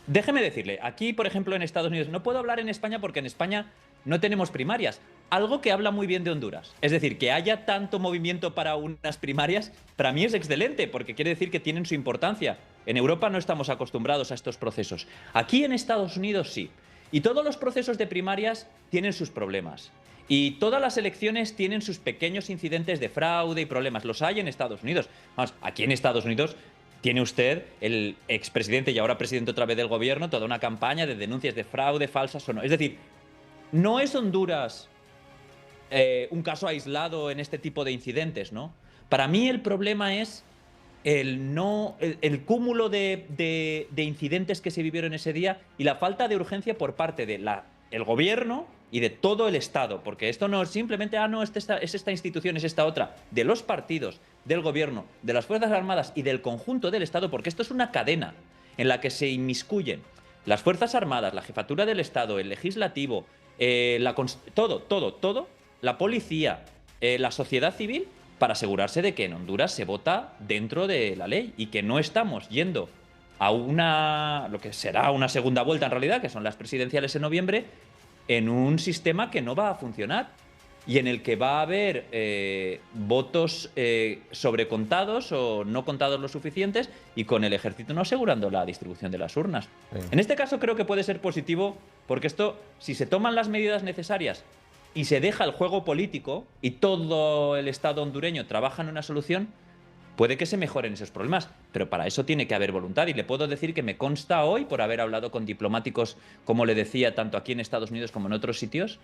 Déjeme decirle, aquí, por ejemplo, en Estados Unidos, no puedo hablar en España porque en España no tenemos primarias. Algo que habla muy bien de Honduras. Es decir, que haya tanto movimiento para unas primarias, para mí es excelente, porque quiere decir que tienen su importancia. En Europa no estamos acostumbrados a estos procesos. Aquí en Estados Unidos sí. Y todos los procesos de primarias tienen sus problemas. Y todas las elecciones tienen sus pequeños incidentes de fraude y problemas. Los hay en Estados Unidos. Vamos, aquí en Estados Unidos tiene usted, el expresidente y ahora presidente otra vez del gobierno, toda una campaña de denuncias de fraude falsas o no. Es decir, no es Honduras un caso aislado en este tipo de incidentes, ¿no? Para mí el problema es el cúmulo de incidentes que se vivieron ese día y la falta de urgencia por parte del gobierno y de todo el Estado, porque esto no es simplemente, no, es esta institución, es esta otra, de los partidos, del gobierno, de las Fuerzas Armadas y del conjunto del Estado, porque esto es una cadena en la que se inmiscuyen las Fuerzas Armadas, la Jefatura del Estado, el Legislativo, todo, la policía, la sociedad civil, para asegurarse de que en Honduras se vota dentro de la ley y que no estamos yendo a lo que será una segunda vuelta en realidad, que son las presidenciales en noviembre, en un sistema que no va a funcionar y en el que va a haber votos sobrecontados o no contados lo suficientes y con el ejército no asegurando la distribución de las urnas. Sí. En este caso creo que puede ser positivo porque esto, si se toman las medidas necesarias y se deja el juego político y todo el Estado hondureño trabaja en una solución, puede que se mejoren esos problemas, pero para eso tiene que haber voluntad. Y le puedo decir que me consta hoy, por haber hablado con diplomáticos, como le decía, tanto aquí en Estados Unidos como en otros sitios,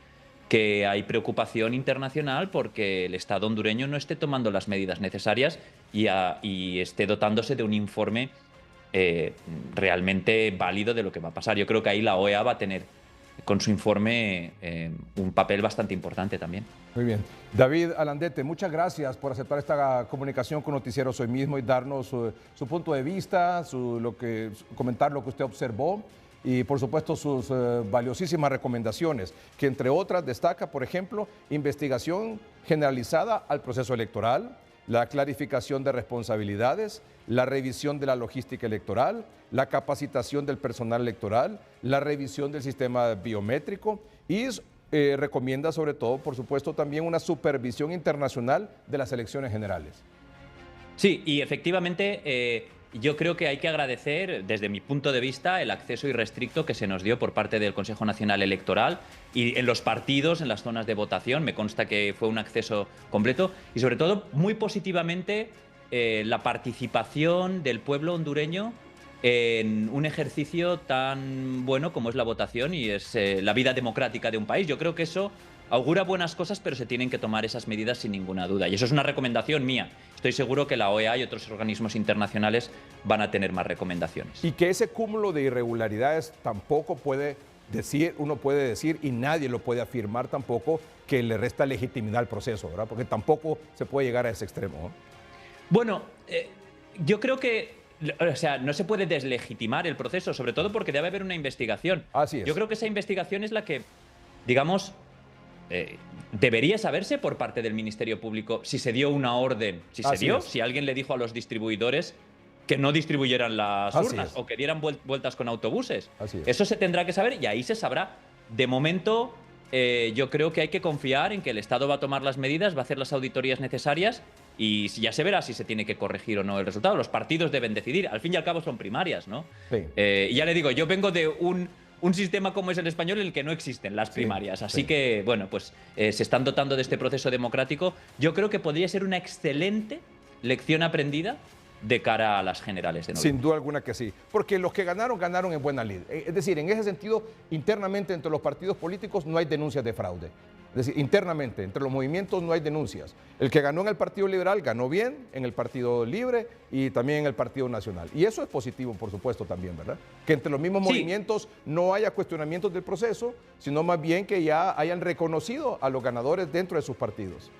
que hay preocupación internacional porque el Estado hondureño no esté tomando las medidas necesarias y esté dotándose de un informe realmente válido de lo que va a pasar. Yo creo que ahí la OEA va a tener con su informe un papel bastante importante también. Muy bien. David Alandete, muchas gracias por aceptar esta comunicación con Noticieros Hoy Mismo y darnos su punto de vista, comentar lo que usted observó y, por supuesto, sus valiosísimas recomendaciones, que entre otras destaca, por ejemplo, investigación generalizada al proceso electoral, la clarificación de responsabilidades, la revisión de la logística electoral, la capacitación del personal electoral, la revisión del sistema biométrico y recomienda sobre todo, por supuesto, también una supervisión internacional de las elecciones generales. Sí, y efectivamente yo creo que hay que agradecer, desde mi punto de vista, el acceso irrestricto que se nos dio por parte del Consejo Nacional Electoral y en los partidos, en las zonas de votación. Me consta que fue un acceso completo y, sobre todo, muy positivamente la participación del pueblo hondureño en un ejercicio tan bueno como es la votación y es la vida democrática de un país. Yo creo que eso augura buenas cosas, pero se tienen que tomar esas medidas sin ninguna duda. Y eso es una recomendación mía. Estoy seguro que la OEA y otros organismos internacionales van a tener más recomendaciones. Y que ese cúmulo de irregularidades tampoco puede uno puede decir, y nadie lo puede afirmar tampoco, que le resta legitimidad al proceso, ¿verdad? Porque tampoco se puede llegar a ese extremo, ¿no? Bueno, yo creo que, o sea, no se puede deslegitimar el proceso, sobre todo porque debe haber una investigación. Así es. Yo creo que esa investigación es la que, digamos, debería saberse por parte del Ministerio Público si se dio una orden, si alguien le dijo a los distribuidores que no distribuyeran las urnas o que dieran vueltas con autobuses. Eso se tendrá que saber y ahí se sabrá. De momento, yo creo que hay que confiar en que el Estado va a tomar las medidas, va a hacer las auditorías necesarias y ya se verá si se tiene que corregir o no el resultado. Los partidos deben decidir. Al fin y al cabo son primarias, ¿no? Sí. Y ya le digo, yo vengo de un sistema como es el español en el que no existen las primarias. Así que, bueno, pues se están dotando de este proceso democrático. Yo creo que podría ser una excelente lección aprendida de cara a las generales de noviembre. Sin duda alguna que sí, porque los que ganaron, ganaron en buena lid. Es decir, en ese sentido, internamente entre los partidos políticos no hay denuncias de fraude. Es decir, internamente, entre los movimientos no hay denuncias. El que ganó en el Partido Liberal ganó bien, en el Partido Libre y también en el Partido Nacional. Y eso es positivo, por supuesto, también, ¿verdad? Que entre los mismos movimientos no haya cuestionamientos del proceso, sino más bien que ya hayan reconocido a los ganadores dentro de sus partidos.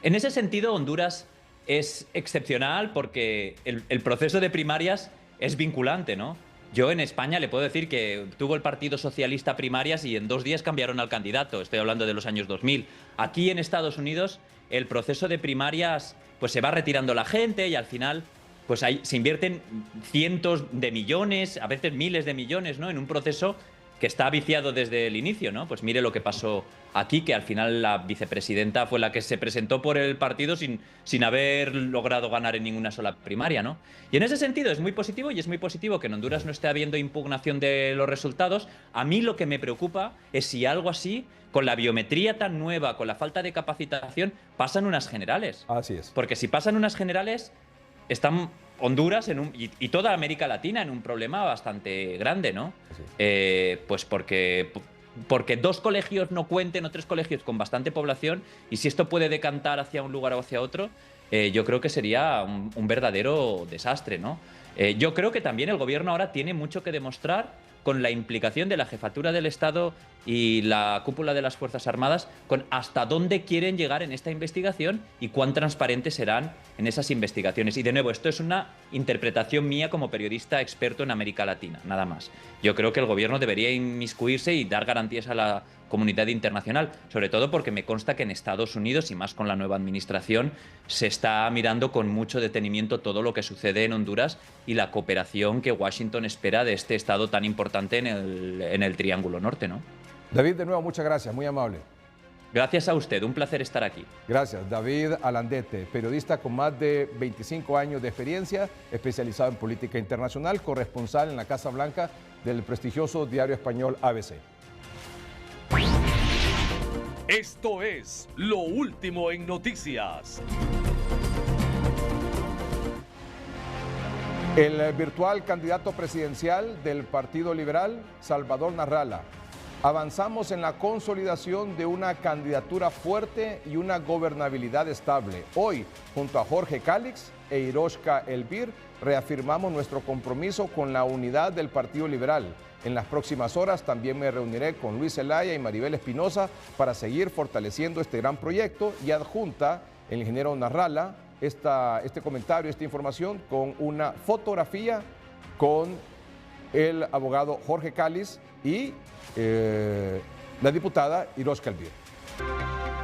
En ese sentido, Honduras es excepcional porque el proceso de primarias es vinculante, ¿no? Yo en España le puedo decir que tuvo el Partido Socialista primarias y en 2 días cambiaron al candidato. Estoy hablando de los años 2000. Aquí en Estados Unidos el proceso de primarias pues se va retirando la gente y al final pues se invierten cientos de millones, a veces miles de millones, ¿no? En un proceso que está viciado desde el inicio, ¿no? Pues mire lo que pasó aquí, que al final la vicepresidenta fue la que se presentó por el partido sin haber logrado ganar en ninguna sola primaria, ¿no? Y en ese sentido es muy positivo y es muy positivo que en Honduras no esté habiendo impugnación de los resultados. A mí lo que me preocupa es si algo así, con la biometría tan nueva, con la falta de capacitación, pasan unas generales. Así es. Porque si pasan unas generales, están Honduras y toda América Latina en un problema bastante grande, ¿no? Pues porque 2 colegios no cuenten o 3 colegios con bastante población y si esto puede decantar hacia un lugar o hacia otro, yo creo que sería un verdadero desastre, ¿no? Yo creo que también el gobierno ahora tiene mucho que demostrar con la implicación de la jefatura del Estado y la cúpula de las Fuerzas Armadas, con hasta dónde quieren llegar en esta investigación y cuán transparentes serán en esas investigaciones. Y de nuevo, esto es una interpretación mía como periodista experto en América Latina, nada más. Yo creo que el gobierno debería inmiscuirse y dar garantías a la comunidad internacional, sobre todo porque me consta que en Estados Unidos, y más con la nueva administración, se está mirando con mucho detenimiento todo lo que sucede en Honduras y la cooperación que Washington espera de este estado tan importante en el Triángulo Norte, ¿no? David, de nuevo, muchas gracias, muy amable. Gracias a usted, un placer estar aquí. Gracias, David Alandete, periodista con más de 25 años de experiencia, especializado en política internacional, corresponsal en la Casa Blanca del prestigioso diario español ABC. Esto es Lo Último en Noticias. El virtual candidato presidencial del Partido Liberal, Salvador Narrala. Avanzamos en la consolidación de una candidatura fuerte y una gobernabilidad estable. Hoy, junto a Jorge Calix e Iroshka Elbir, reafirmamos nuestro compromiso con la unidad del Partido Liberal. En las próximas horas también me reuniré con Luis Zelaya y Maribel Espinosa para seguir fortaleciendo este gran proyecto, y adjunta el ingeniero Narrala este comentario, esta información con una fotografía con el abogado Jorge Calix y la diputada Iroshka Elbir.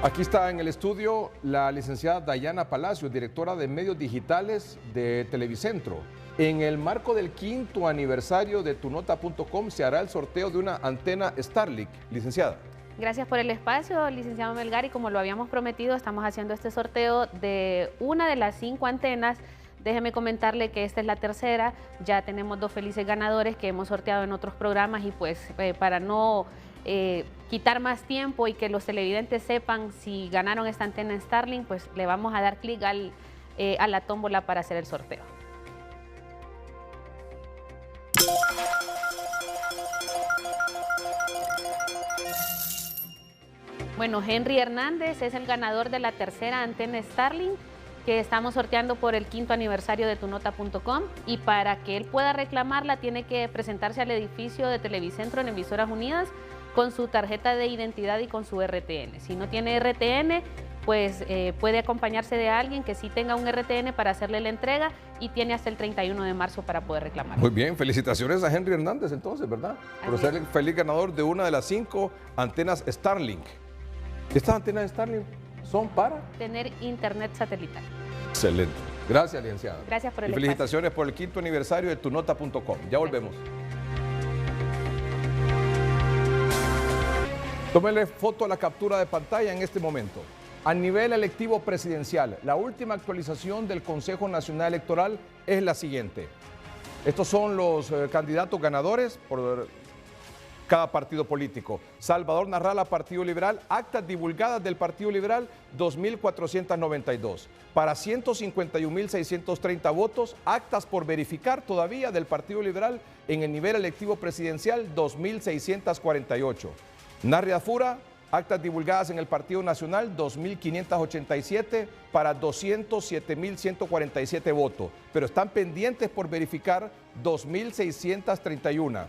Aquí está en el estudio la licenciada Dayana Palacios, directora de medios digitales de Televicentro. En el marco del 5º aniversario de tunota.com se hará el sorteo de una antena Starlink. Licenciada. Gracias por el espacio, licenciado Melgar, y como lo habíamos prometido, estamos haciendo este sorteo de una de las 5 antenas. Déjeme comentarle que esta es la tercera, ya tenemos 2 felices ganadores que hemos sorteado en otros programas, y pues para no quitar más tiempo y que los televidentes sepan si ganaron esta antena Starlink, pues le vamos a dar clic a la tómbola para hacer el sorteo. Bueno, Henry Hernández es el ganador de la tercera antena Starlink. que estamos sorteando por el 5º aniversario de tunota.com, y para que él pueda reclamarla tiene que presentarse al edificio de Televicentro en Emisoras Unidas con su tarjeta de identidad y con su RTN. Si no tiene RTN, pues puede acompañarse de alguien que sí tenga un RTN para hacerle la entrega, y tiene hasta el 31 de marzo para poder reclamar. Muy bien, felicitaciones a Henry Hernández entonces, ¿verdad? Por ser el feliz ganador de una de las 5 antenas Starlink. Estas antenas Starlink son para tener internet satelital. Excelente. Gracias, licenciada. Gracias por el Y felicitaciones por el 5º aniversario de tunota.com. Ya volvemos. Tómenle foto a la captura de pantalla en este momento. A nivel electivo presidencial, la última actualización del Consejo Nacional Electoral es la siguiente. Estos son los candidatos ganadores por cada partido político. Salvador Narrala, Partido Liberal, actas divulgadas del Partido Liberal, 2.492. Para 151.630 votos, actas por verificar todavía del Partido Liberal en el nivel electivo presidencial, 2.648. Narri Afura, actas divulgadas en el Partido Nacional, 2.587 para 207.147 votos, pero están pendientes por verificar 2.631.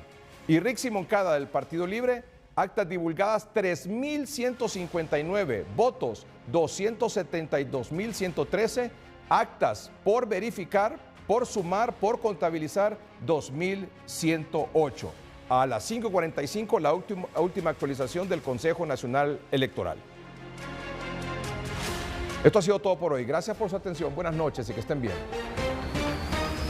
Y Rixi Moncada del Partido Libre, actas divulgadas 3.159 votos, 272.113, actas por verificar, por sumar, por contabilizar, 2.108. A las 5:45, la última actualización del Consejo Nacional Electoral. Esto ha sido todo por hoy. Gracias por su atención. Buenas noches y que estén bien.